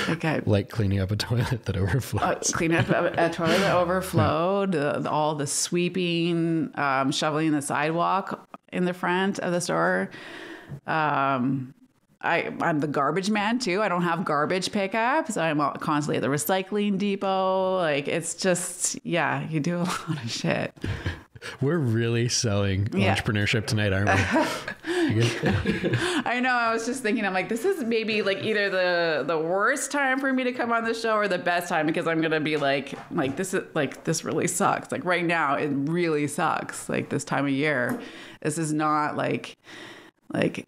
Like cleaning up a toilet that overflows. Cleaning up a toilet that overflowed, all the sweeping, shoveling the sidewalk in the front of the store. I'm the garbage man too. I don't have garbage pickup, so I'm constantly at the recycling depot. Like it's just, yeah, you do a lot of shit. We're really selling entrepreneurship tonight, aren't we? I know. I was just thinking, I'm like, this is maybe like either the worst time for me to come on the show or the best time, because I'm gonna be like this really sucks. Like right now, it really sucks. Like this time of year, this is not like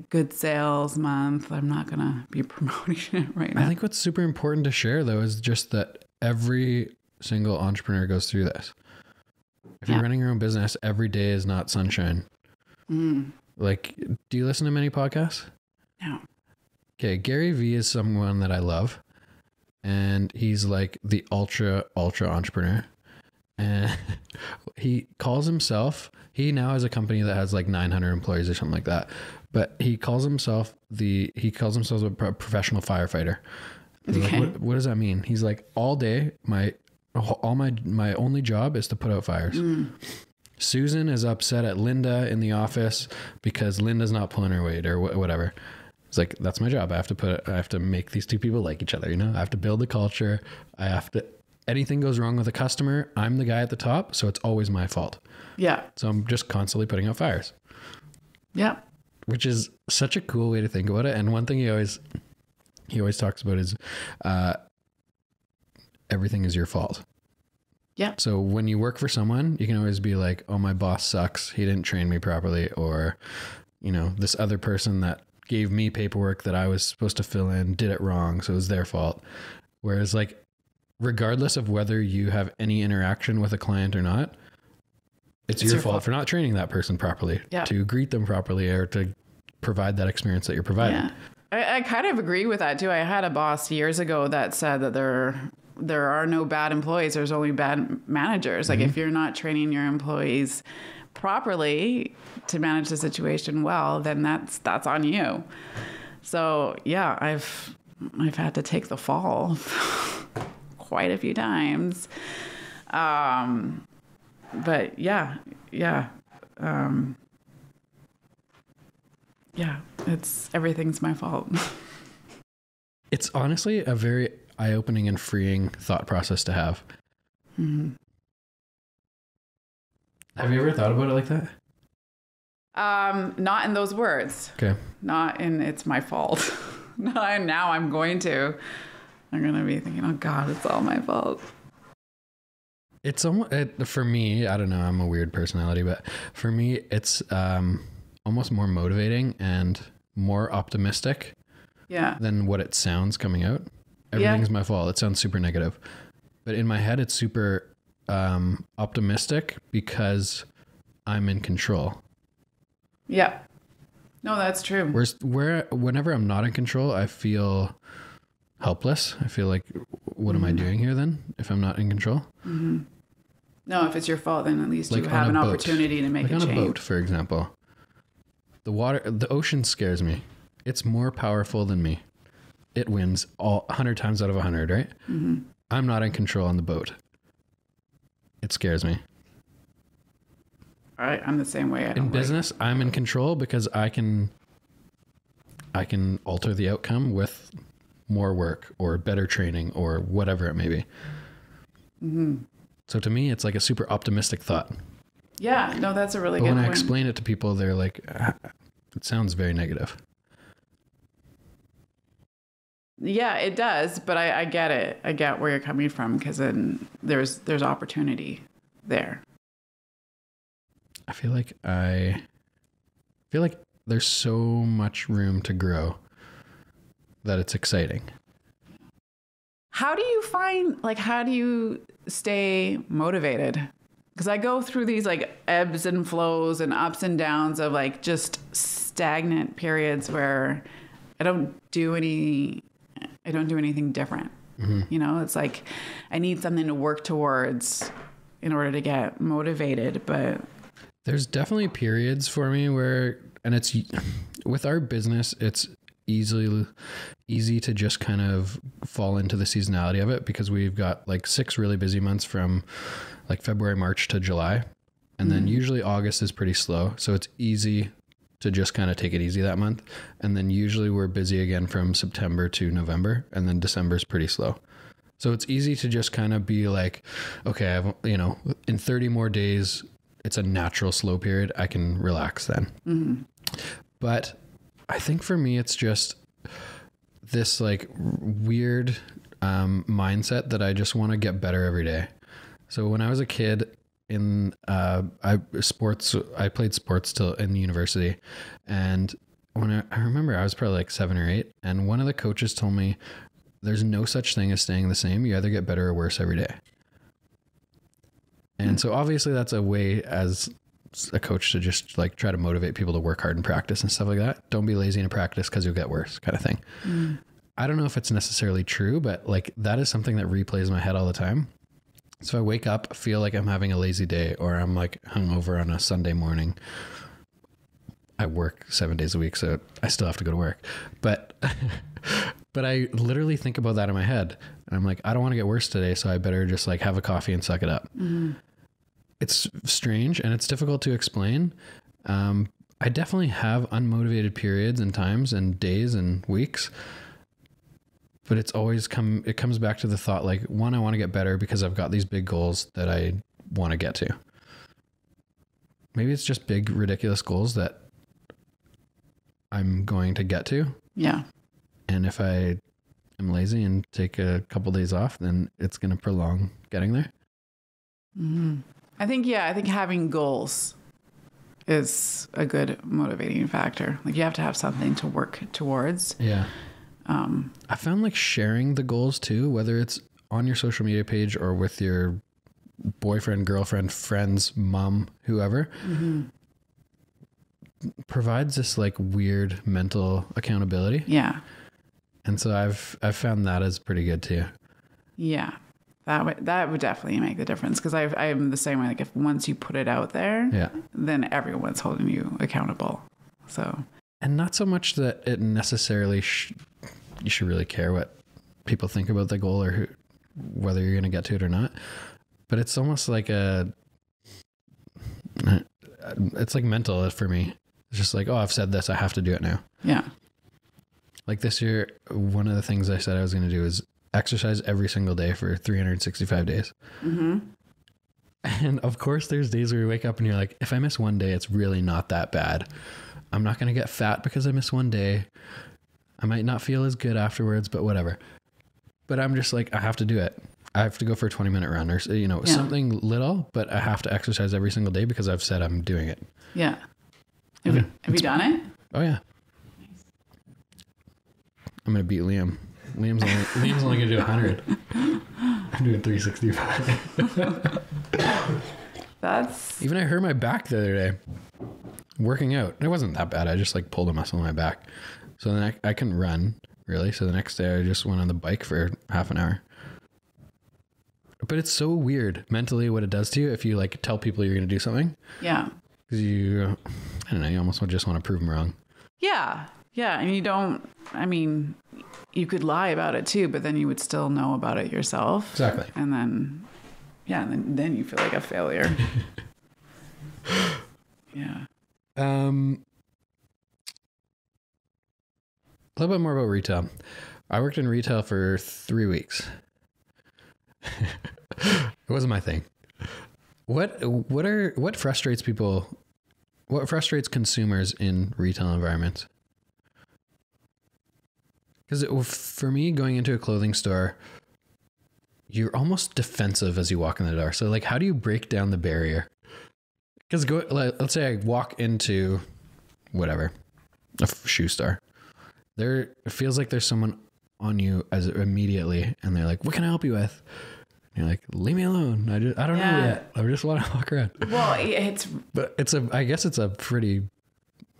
good sales month. I'm not gonna be promoting it right now. I think what's super important to share though is just that every single entrepreneur goes through this. If you're running your own business, every day is not sunshine. Like, do you listen to many podcasts? No. Okay, Gary Vee is someone that I love, and he's like the ultra entrepreneur, and he calls himself, he now has a company that has like 900 employees or something like that, but he calls himself a professional firefighter. Okay. Like, what does that mean? He's like, all day, my only job is to put out fires. Susan is upset at Linda in the office because Linda's not pulling her weight or whatever. It's like, that's my job. I have to make these two people like each other. You know, I have to build the culture. Anything goes wrong with a customer, I'm the guy at the top. So it's always my fault. Yeah. So I'm just constantly putting out fires. Yeah. Which is such a cool way to think about it. And one thing he always talks about is, everything is your fault. Yeah. So when you work for someone, you can always be like, oh, my boss sucks. He didn't train me properly. Or, you know, this other person that gave me paperwork that I was supposed to fill in did it wrong. So it was their fault. Whereas like, regardless of whether you have any interaction with a client or not, it's your fault for not training that person properly, to greet them properly, or to provide that experience that you're providing. Yeah. I kind of agree with that too. I had a boss years ago that said that there are no bad employees. There's only bad managers. Like if you're not training your employees properly to manage the situation well, then that's on you. So yeah, I've had to take the fall quite a few times. But yeah. Everything's my fault. It's honestly a very eye-opening and freeing thought process to have. Mm-hmm. Have you ever thought about it like that? Not in those words. Okay. Not in it's my fault. Now I'm going to be thinking, oh God, it's all my fault. It's almost, for me, I don't know, I'm a weird personality, but for me, it's almost more motivating and more optimistic than what it sounds coming out. Everything's my fault. It sounds super negative. But in my head, it's super optimistic because I'm in control. Yeah. No, that's true. Whenever I'm not in control, I feel helpless. I feel like, what am I doing here then if I'm not in control? Mm-hmm. No, if it's your fault, then at least you have an opportunity to make a change. On a boat, for example. The ocean scares me. It's more powerful than me. It wins 100 times out of 100, right? Mm-hmm. I'm not in control on the boat. It scares me. All right, I'm the same way. In business, I'm in control because I can alter the outcome with more work or better training or whatever it may be. Mm-hmm. So to me, it's like a super optimistic thought. Yeah, no, that's a really good point. When I explain it to people, they're like, it sounds very negative. Yeah, it does, but I get it. I get where you're coming from, because then there's opportunity there. I feel like there's so much room to grow that it's exciting. How do you stay motivated? Because I go through these like ebbs and flows and ups and downs of like just stagnant periods where I don't do anything different. Mm-hmm. You know, it's like I need something to work towards in order to get motivated. But there's definitely periods for me where, and it's with our business, it's easy to just kind of fall into the seasonality of it, because we've got like 6 really busy months from like February, March to July. And then usually August is pretty slow. So it's easy to just kind of take it easy that month. And then usually we're busy again from September to November, and then December is pretty slow. So it's easy to just kind of be like, okay, in 30 more days, it's a natural slow period, I can relax then. But I think for me, it's just this like weird mindset that I just want to get better every day. So when I was a kid in I played sports till in university, and when I remember I was probably like 7 or 8, and one of the coaches told me there's no such thing as staying the same. You either get better or worse every day. And so obviously that's a way as a coach to just like try to motivate people to work hard in practice and stuff like that. Don't be lazy in practice because you'll get worse, kind of thing. I don't know if it's necessarily true, but like that is something that replays in my head all the time. So I wake up, feel like I'm having a lazy day, or I'm like hungover on a Sunday morning. I work 7 days a week, so I still have to go to work. But I literally think about that in my head. And I'm like, I don't want to get worse today, so I better just like have a coffee and suck it up. It's strange and it's difficult to explain. I definitely have unmotivated periods and times and days and weeks. But it comes back to the thought, like, one, I want to get better because I've got these big goals that I want to get to. Maybe it's just big, ridiculous goals that I'm going to get to. Yeah. And if I am lazy and take a couple days off, then it's going to prolong getting there. I think having goals is a good motivating factor. Like you have to have something to work towards. Yeah. I found like sharing the goals too, whether it's on your social media page or with your boyfriend, girlfriend, friends, mom, whoever, provides this like weird mental accountability. Yeah. And so I've found that as pretty good too. Yeah. That would definitely make the difference, because I'm the same way. Like if once you put it out there, then everyone's holding you accountable. So, and not so much that it necessarily you should really care what people think about the goal or whether you're going to get to it or not. But it's almost like it's like mental for me. It's just like, oh, I've said this, I have to do it now. Yeah. Like this year, one of the things I said I was going to do is exercise every single day for 365 days. And of course there's days where you wake up and you're like, if I miss one day, it's really not that bad. I'm not going to get fat because I miss one day. I might not feel as good afterwards, but whatever. But I'm just like, I have to do it. I have to go for a 20-minute run or, something little, but I have to exercise every single day because I've said I'm doing it. Yeah. Have you done it? Oh yeah. Nice. I'm going to beat Liam. Liam's only going to do 100. I'm doing 365. Even I hurt my back the other day working out. It wasn't that bad. I just like pulled a muscle in my back. So then I couldn't run really. So the next day I just went on the bike for half an hour. But it's so weird mentally what it does to you if you like tell people you're going to do something. Yeah. Because you almost just want to prove them wrong. Yeah. Yeah. And you could lie about it too, but then you would still know about it yourself. Exactly. And then, then you feel like a failure. Yeah. A little bit more about retail. I worked in retail for 3 weeks. It wasn't my thing. What frustrates people? What frustrates consumers in retail environments? Because for me, going into a clothing store, you're almost defensive as you walk in the door. So like, how do you break down the barrier? Because let's say I walk into whatever, a shoe store. It feels like there's someone on you immediately, and they're like, "What can I help you with?" And you're like, "Leave me alone. I don't know yet. I just want to walk around." Well, I guess it's a pretty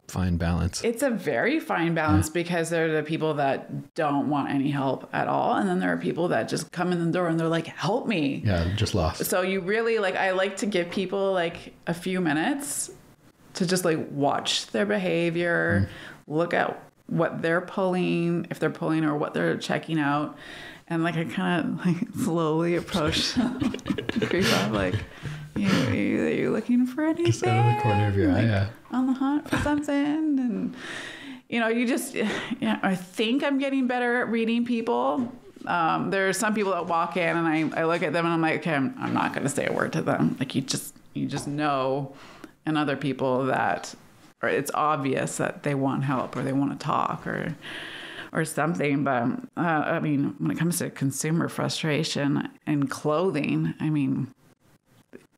fine balance. It's a very fine balance because there are the people that don't want any help at all, and then there are people that just come in the door and they're like, "Help me." Yeah, just lost. So you really I like to give people like a few minutes to just like watch their behavior, look at what they're pulling, if they're pulling, or what they're checking out. And like I kind of like slowly approach creep up, like, are you looking for anything? Just out of the corner of your eye, yeah. On the hunt for something. And you just, I think I'm getting better at reading people. There are some people that walk in and I look at them and I'm like, okay, I'm not going to say a word to them. Like you you just know, and other people that, or it's obvious that they want help or they want to talk or something. But I mean, when it comes to consumer frustration in clothing, I mean,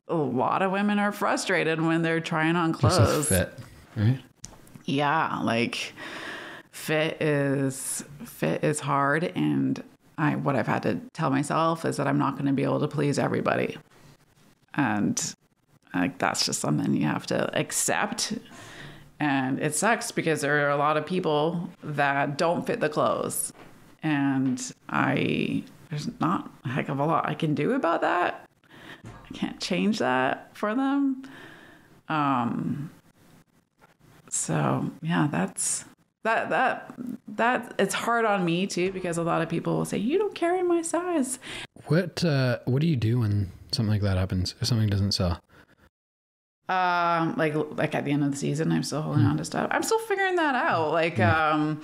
a lot of women are frustrated when they're trying on clothes. Just a fit, right? Yeah, like fit is hard, and what I've had to tell myself is that I'm not going to be able to please everybody, and like that's just something you have to accept. And it sucks because there are a lot of people that don't fit the clothes, and there's not a heck of a lot I can do about that. I can't change that for them. So yeah, that's it's hard on me too, because a lot of people will say, you don't carry my size. What do you do when something like that happens, if something doesn't sell? Like at the end of the season, I'm still holding on to stuff. I'm still figuring that out. Like, I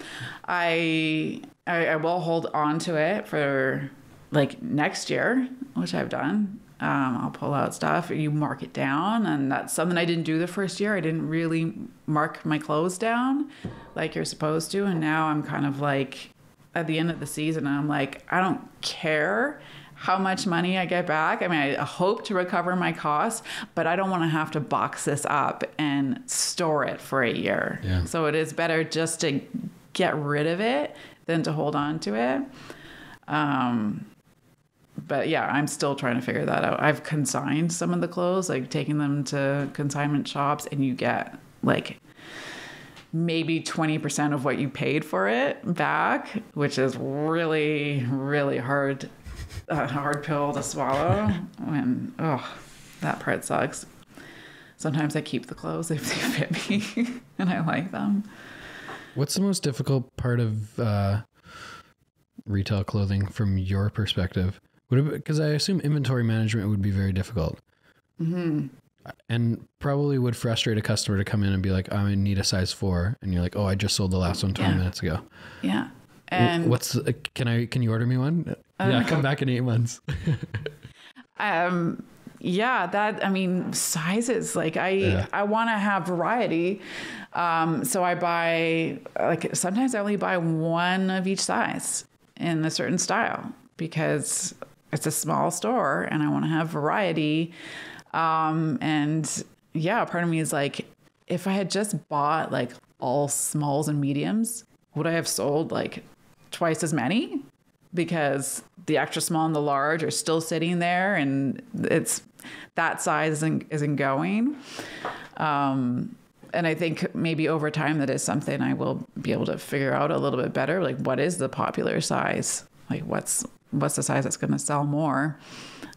will hold on to it for like next year, which I've done. I'll pull out stuff. You mark it down, and that's something I didn't do the first year. I didn't really mark my clothes down like you're supposed to. And now I'm kind of like at the end of the season, I'm like, I don't care how much money I get back. I mean, I hope to recover my costs, but I don't want to have to box this up and store it for a year. Yeah. So it is better just to get rid of it than to hold on to it. But yeah, I'm still trying to figure that out. I've consigned some of the clothes, like taking them to consignment shops, and you get like maybe 20% of what you paid for it back, which is really, really hard. A hard pill to swallow. When that part sucks. Sometimes I keep the clothes if they fit me and I like them. What's the most difficult part of retail clothing from your perspective? Because I assume inventory management would be very difficult. Mm-hmm. And probably would frustrate a customer to come in and be like, I need a size 4, and you're like, oh, I just sold the last one 20 minutes ago. Yeah. And can you order me one? Yeah, come back in 8 months. Sizes, like I want to have variety. So I buy, like, sometimes I only buy one of each size in a certain style because it's a small store and I want to have variety. And yeah, part of me is like, if I had just bought like all smalls and mediums, would I have sold like twice as many? Because the extra small and the large are still sitting there, and it's that size isn't going. And I think maybe over time that is something I will be able to figure out a little bit better. Like, what is the popular size? Like, what's the size that's going to sell more?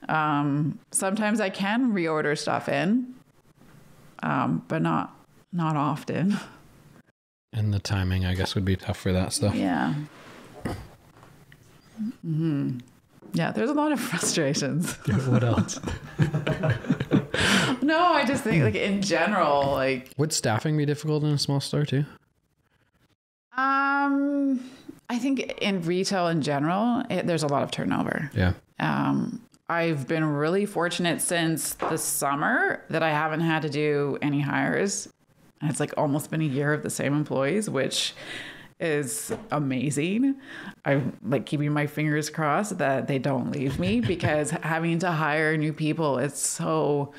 Sometimes I can reorder stuff in, but not often. And the timing, I guess, would be tough for that stuff. Yeah. Mm-hmm. Yeah, there's a lot of frustrations. What else? No, I just think like in general, like, would staffing be difficult in a small store too? I think in retail in general, there's a lot of turnover. Yeah. I've been really fortunate since the summer that I haven't had to do any hires. It's like almost been a year of the same employees, which is amazing. I'm like keeping my fingers crossed that they don't leave me, because having to hire new people, it's so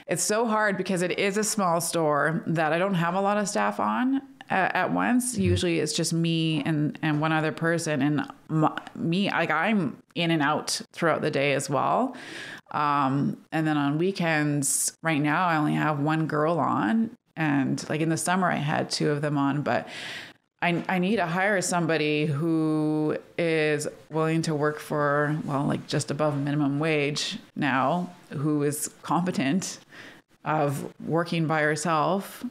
hard, because it is a small store that I don't have a lot of staff on at once. Usually it's just me and one other person, and me, like, I'm in and out throughout the day as well. And then on weekends, right now, I only have one girl on, and like in the summer I had 2 of them on, but I need to hire somebody who is willing to work for, well, like just above minimum wage now, who is competent of working by herself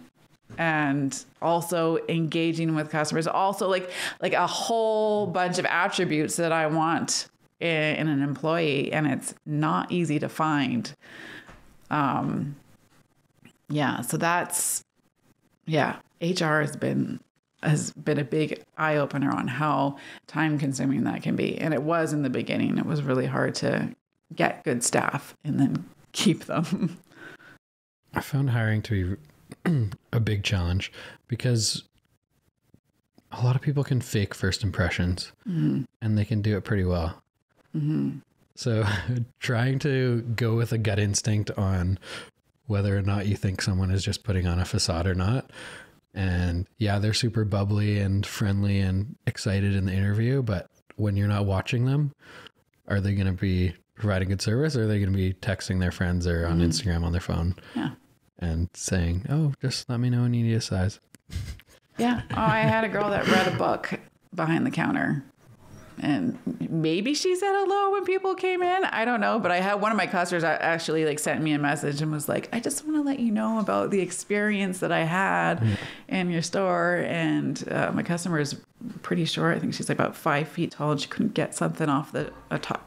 and also engaging with customers. Also like a whole bunch of attributes that I want in an employee, and it's not easy to find. So that's, HR has been a big eye-opener on how time-consuming that can be. And it was in the beginning. It was really hard to get good staff and then keep them. I found hiring to be a big challenge because a lot of people can fake first impressions and they can do it pretty well. So trying to go with a gut instinct on whether or not you think someone is just putting on a facade or not. And yeah, they're super bubbly and friendly and excited in the interview, but when you're not watching them, are they going to be providing good service, or are they going to be texting their friends or on Instagram on their phone and saying, oh, just let me know when you need a size? Yeah. Oh, I had a girl that read a book behind the counter, and maybe she said hello when people came in. I don't know. But I had one of my customers actually like sent me a message and was like, I just want to let you know about the experience that I had in your store. And my customer is pretty short. I think she's like about 5 feet tall, and she couldn't get something off the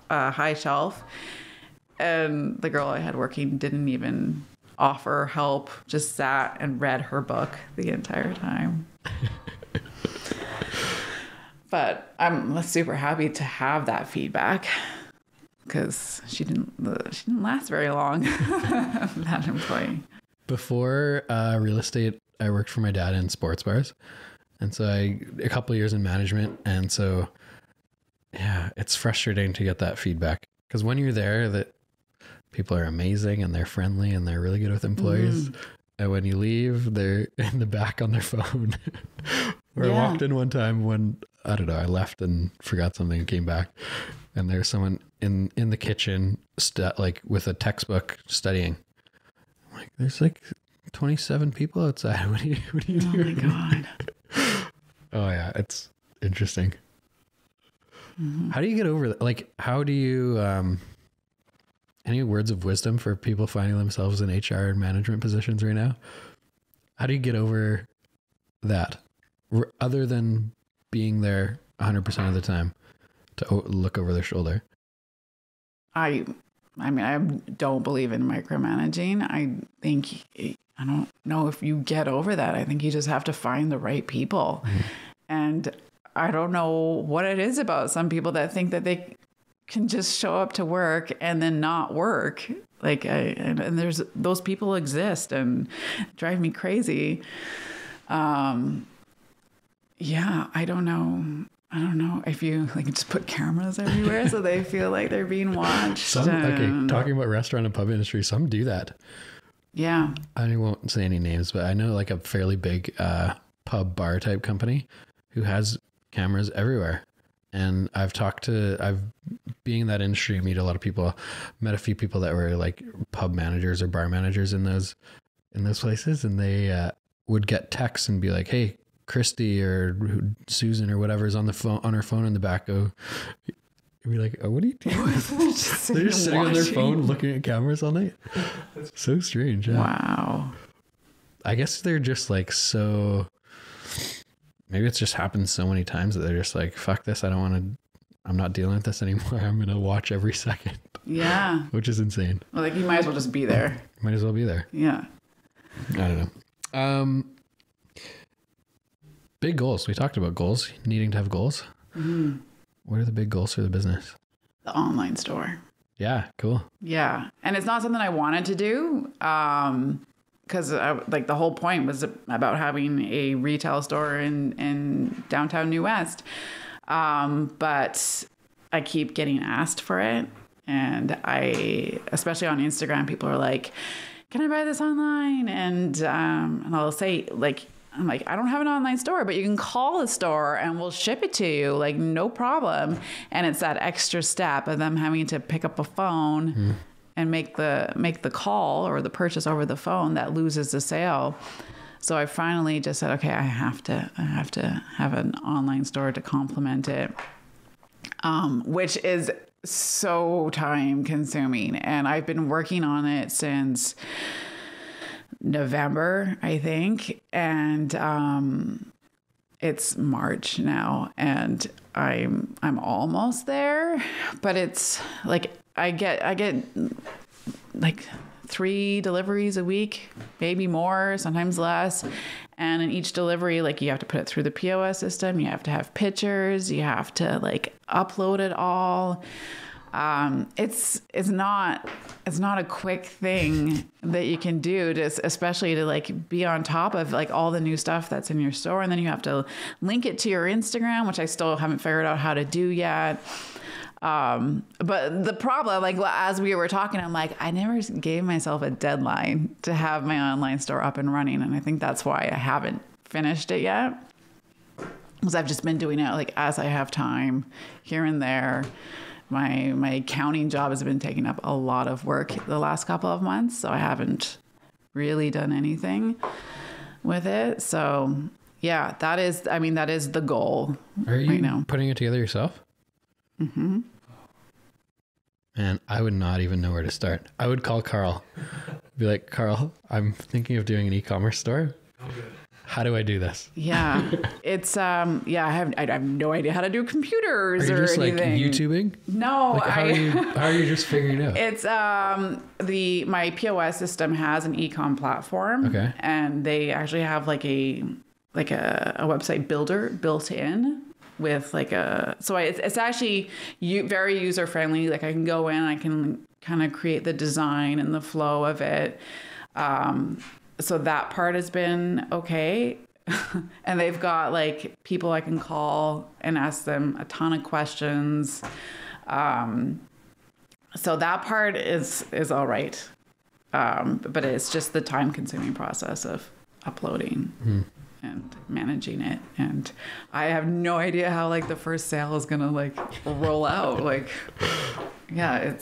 high shelf. And the girl I had working didn't even offer help, just sat and read her book the entire time. But I'm super happy to have that feedback, because she didn't last very long, that employee. Before real estate, I worked for my dad in sports bars. And so a couple of years in management. And so, yeah, it's frustrating to get that feedback, because when you're there, that people are amazing and they're friendly and they're really good with employees. And when you leave, they're in the back on their phone. Or I walked in one time when, I don't know, I left and forgot something and came back, and there's someone in the kitchen like with a textbook studying. I'm like, there's like 27 people outside. What are you doing? Oh my God. Oh yeah, it's interesting. How do you get over that? Like, how do you, any words of wisdom for people finding themselves in HR and management positions right now? How do you get over that, other than being there 100% of the time to look over their shoulder? I mean, I don't believe in micromanaging. I don't know if you get over that. I think you just have to find the right people. And I don't know what it is about some people that think that they can just show up to work and then not work. Like, and there's those people exist and drive me crazy. Yeah, I don't know if you like just put cameras everywhere so they feel like they're being watched. Okay, talking about restaurant and pub industry, some do that. Yeah. I won't say any names, but I know like a fairly big pub bar type company who has cameras everywhere. And being in that industry, I meet a lot of people, met a few people that were like pub managers or bar managers in those places. And they would get texts and be like, hey, Christy or Susan or whatever is on her phone in the back. You'd be like, oh, what are you doing? They're just sitting on their phone looking at cameras all night. It's so strange. Yeah. Wow. I guess they're just like, so maybe it's just happened so many times that they're just like, fuck this. I'm not dealing with this anymore. I'm going to watch every second. Yeah. Which is insane. Well, like you might as well just be there. Might as well be there. Yeah. I don't know. Big goals. We talked about goals, needing to have goals. What are the big goals for the business? The online store. Yeah, cool. Yeah. And it's not something I wanted to do, because like the whole point was about having a retail store in downtown New West. But I keep getting asked for it. And especially on Instagram, people are like, can I buy this online? And I'll say like, I'm like, I don't have an online store, but you can call the store and we'll ship it to you, like no problem. And it's that extra step of them having to pick up a phone and make the call or the purchase over the phone that loses the sale. So I finally just said, okay, I have to have an online store to complement it, which is so time consuming. And I've been working on it since November, I think. And it's March now, and I'm almost there, but it's like I get like 3 deliveries a week, maybe more, sometimes less. And in each delivery, like you have to put it through the POS system, you have to have pictures, you have to like upload it all. It's not a quick thing that you can do, especially to like be on top of like all the new stuff that's in your store. And then you have to link it to your Instagram, which I still haven't figured out how to do yet. But the problem, like as we were talking, I'm like, I never gave myself a deadline to have my online store up and running. And I think that's why I haven't finished it yet. Because I've just been doing it like as I have time here and there. My accounting job has been taking up a lot of work the last couple of months, so I haven't really done anything with it. So yeah, that is the goal. Are you right now putting it together yourself? Mm-hmm. Man, I would not even know where to start. I would call Carl. Be like, Carl, I'm thinking of doing an e-commerce store. Oh, good. How do I do this? Yeah, it's I have no idea how to do computers or anything. Are you just like YouTubing? No, like, how are you just figuring it out? It's my POS system has an e-com platform. Okay. And they actually have like a website builder built in with like it's actually very user friendly. Like I can go in, I can kind of create the design and the flow of it. So that part has been okay. And they've got like people I can call and ask them a ton of questions. So that part is all right. But it's just the time consuming process of uploading and managing it. And I have no idea how like the first sale is going to like roll out. Like, I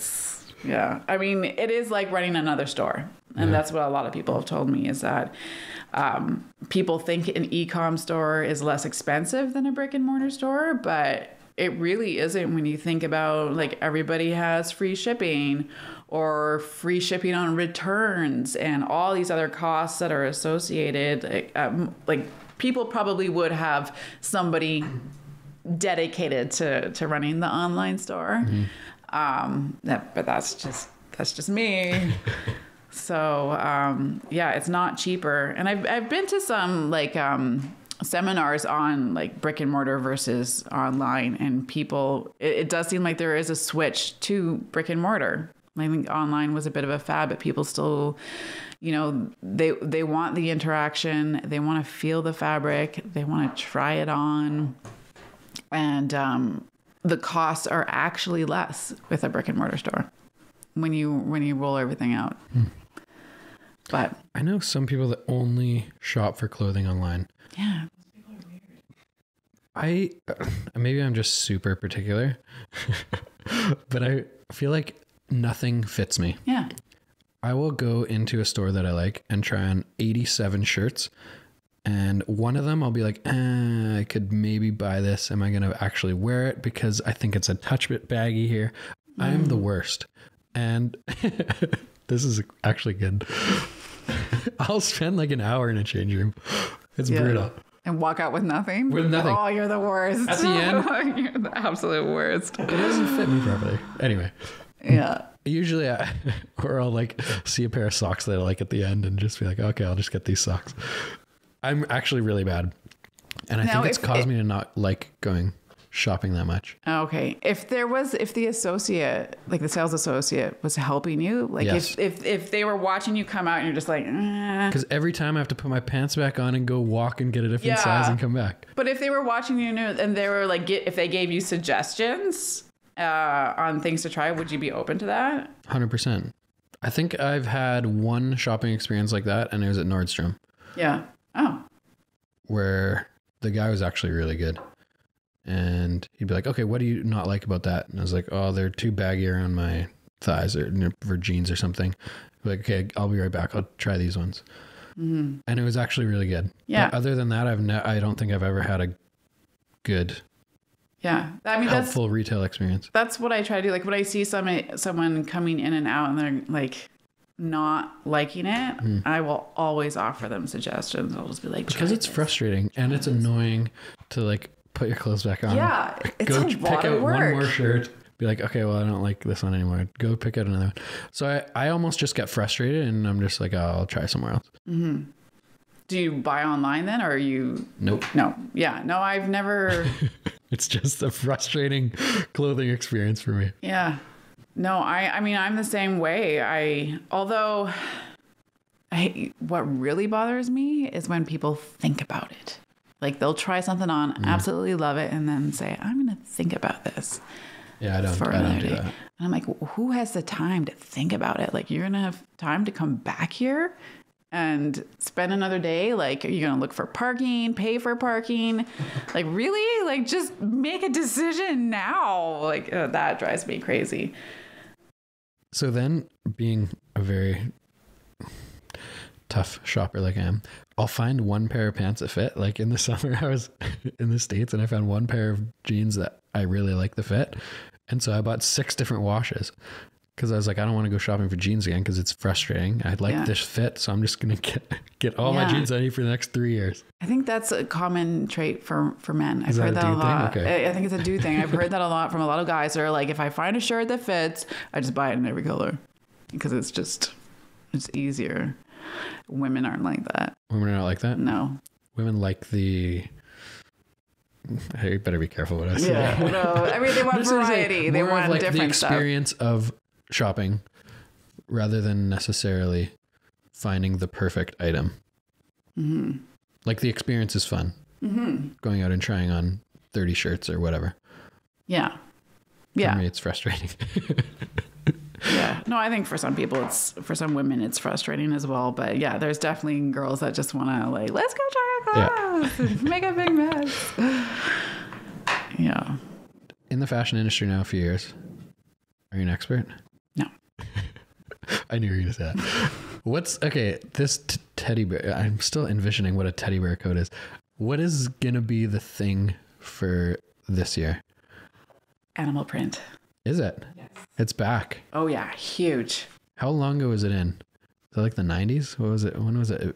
mean, it is like running another store. And that's what a lot of people have told me is that people think an e-com store is less expensive than a brick and mortar store, but it really isn't when you think about like everybody has free shipping or free shipping on returns and all these other costs that are associated. Like people probably would have somebody dedicated to running the online store. But that's just me. So, it's not cheaper. And I've been to some like, seminars on like brick and mortar versus online, and people, it does seem like there is a switch to brick and mortar. I think online was a bit of a fad, but people still, they want the interaction. They want to feel the fabric. They want to try it on. And, the costs are actually less with a brick and mortar store when you roll everything out. But I know some people that only shop for clothing online. Yeah. Maybe I'm just super particular, but I feel like nothing fits me. Yeah. I will go into a store that I like and try on 87 shirts. And one of them I'll be like, I could maybe buy this. Am I going to actually wear it? Because I think it's a touch bit baggy here. I am the worst. And this is actually good. I'll spend like an hour in a change room. It's brutal. And walk out with nothing? With nothing. Oh, you're the worst. At the end. You're the absolute worst. It doesn't fit me properly. Anyway. Yeah. Usually I'll like see a pair of socks that I like at the end and just be like, okay, I'll just get these socks. I'm actually really bad. And I think it's caused me to not like going shopping that much. Okay. If the associate, like the sales associate was helping you, like yes. if they were watching you come out and you're just like, because every time I have to put my pants back on and go walk and get a different size and come back. But if they were watching you and they were like, if they gave you suggestions on things to try, would you be open to that? 100%. I think I've had one shopping experience like that, and it was at Nordstrom. Yeah. Oh. Where the guy was actually really good. And he'd be like, okay, what do you not like about that? And I was like, oh, they're too baggy around my thighs or for jeans or something. He'd be like, okay, I'll be right back. I'll try these ones. Mm-hmm. And it was actually really good. Yeah. But other than that, I don't think I've ever had a good, helpful retail experience. That's what I try to do. Like when I see someone coming in and out and they're like not liking it, I will always offer them suggestions. I'll just be like, because it's frustrating and it's annoying to like put your clothes back on. Yeah, it's go pick out one more shirt. Be like, okay, well, I don't like this one anymore. Go pick out another one. So I almost just get frustrated, and I'm just like, oh, I'll try somewhere else. Mm-hmm. Do you buy online then, or are you? Nope. No. Yeah. No, I've never. It's just a frustrating clothing experience for me. Yeah. No, I mean, I'm the same way. What really bothers me is when people think about it. Like they'll try something on, absolutely love it, and then say, I'm going to think about this. Yeah, I don't do that. And I'm like, who has the time to think about it? Like, you're going to have time to come back here and spend another day? Like, are you going to look for parking, pay for parking? Like, really? Like, just make a decision now. Like, that drives me crazy. So then, being a very tough shopper like I am, I'll find one pair of pants that fit. Like in the summer, I was in the States and I found one pair of jeans that I really like the fit. And so I bought 6 different washes because I was like, I don't want to go shopping for jeans again because it's frustrating. I like this fit. So I'm just going to get all my jeans I need for the next 3 years. I think that's a common trait for men. I've heard that a lot. Okay. I think it's a dude thing. I've heard that a lot from a lot of guys that are like, if I find a shirt that fits, I just buy it in every color because it's easier. Women aren't like that. Women are not like that? No. Women like the... You better be careful what I say. Yeah, no. I mean, they want variety. They want like different the experience stuff. of shopping rather than necessarily finding the perfect item. Mm-hmm. Like the experience is fun. Mm-hmm. Going out and trying on 30 shirts or whatever. Yeah. For me, it's frustrating. Yeah. No, I think for some people, for some women, it's frustrating as well. But yeah, there's definitely girls that just want to like, let's go try our clothes and make a big mess. Yeah. In the fashion industry now a few years, are you an expert? No. I knew you were going to say that. This teddy bear, I'm still envisioning what a teddy bear coat is. What is going to be the thing for this year? Animal print. Is it? Yes. It's back. Oh yeah, huge. How long ago was it in? Is it like the 90s? What was it? When was it?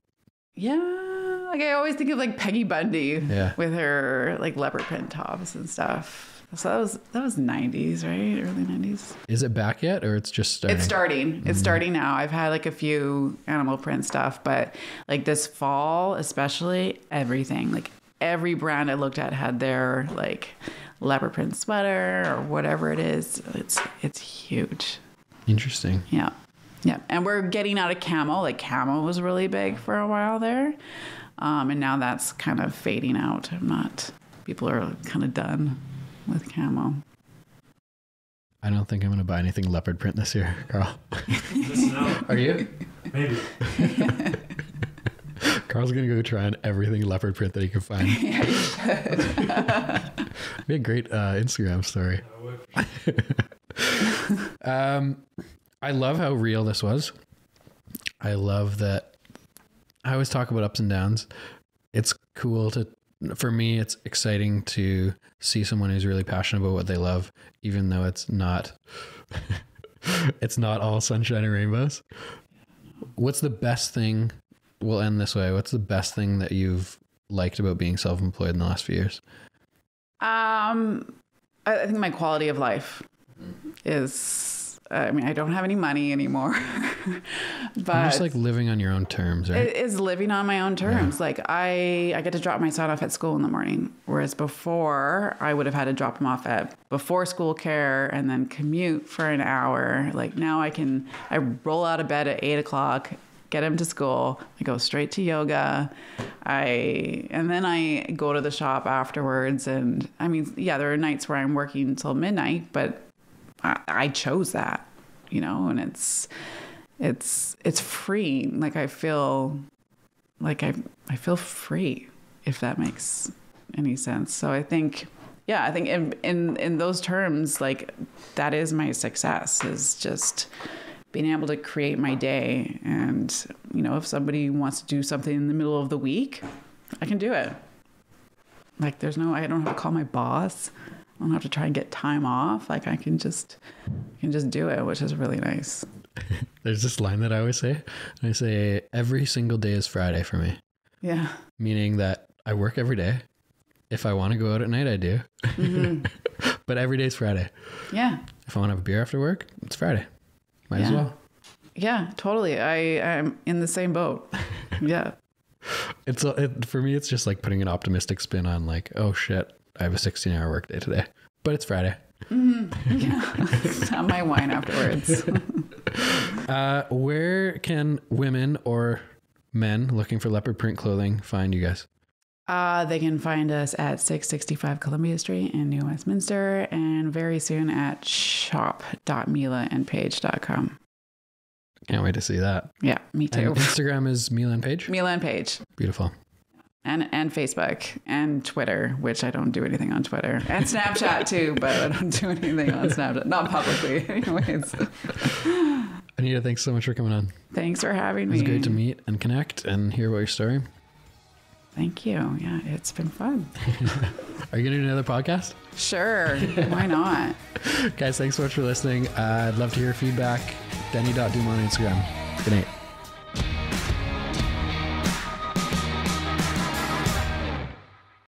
Yeah, like I always think of like Peggy Bundy with her like leopard print tops and stuff. So that was 90s, right? Early 90s. Is it back yet, or it's just starting? It's starting. It's starting now. I've had like a few animal print stuff, but like this fall, especially everything, like every brand I looked at had their like leopard print sweater or whatever it is. It's huge. Interesting. Yeah. And we're getting out of camo. Like camo was really big for a while there. And now that's kind of fading out. People are kind of done with camo. I don't think I'm going to buy anything leopard print this year, Carl. No. Are you? Maybe. Carl's going to go try on everything leopard print that he can find. Yeah, you should. Be a great Instagram story. I love how real this was. I love that. I always talk about ups and downs. It's cool for me, it's exciting to see someone who's really passionate about what they love, even though it's not all sunshine and rainbows. What's the best thing? We'll end this way. What's the best thing that you've liked about being self-employed in the last few years? I think my quality of life is, I mean, I don't have any money anymore, but I'm just like living on your own terms, right? It is living on my own terms. Yeah. Like I get to drop my son off at school in the morning, whereas before I would have had to drop him off at before school care and then commute for an hour. Like now I roll out of bed at 8:00, get him to school. I go straight to yoga. And then I go to the shop afterwards. And I mean, yeah, there are nights where I'm working until midnight, but I chose that, and it's free. Like I feel like I feel free, if that makes any sense. So I think in those terms, like that is my success, is just being able to create my day. And, if somebody wants to do something in the middle of the week, I can do it. Like I don't have to call my boss. I don't have to try and get time off. Like I can just do it, which is really nice. There's this line that I always say. I say every single day is Friday for me. Yeah. Meaning that I work every day. If I want to go out at night, I do. Mm-hmm. But every day is Friday. Yeah. If I want to have a beer after work, it's Friday. Might as well. Yeah, totally. I'm in the same boat. Yeah. For me, it's just like putting an optimistic spin on like, oh shit, I have a 16-hour work day today, but it's Friday. Yeah. Have my wine afterwards. Where can women or men looking for leopard print clothing find you guys? They can find us at 665 Columbia Street in New Westminster, and very soon at shop.milaandpaige.com. Can't wait to see that. Yeah, me too. And Instagram is Mila and Paige? Mila and Paige. Beautiful. And Facebook and Twitter, which I don't do anything on Twitter. And Snapchat too, but I don't do anything on Snapchat. Not publicly, anyways. Anita, thanks so much for coming on. Thanks for having me. It was great to meet and connect and hear about your story. Thank you. Yeah, it's been fun. Are you going to do another podcast? Sure. Why not? Guys, thanks so much for listening. I'd love to hear feedback. Denny.Dumas on Instagram. Good night.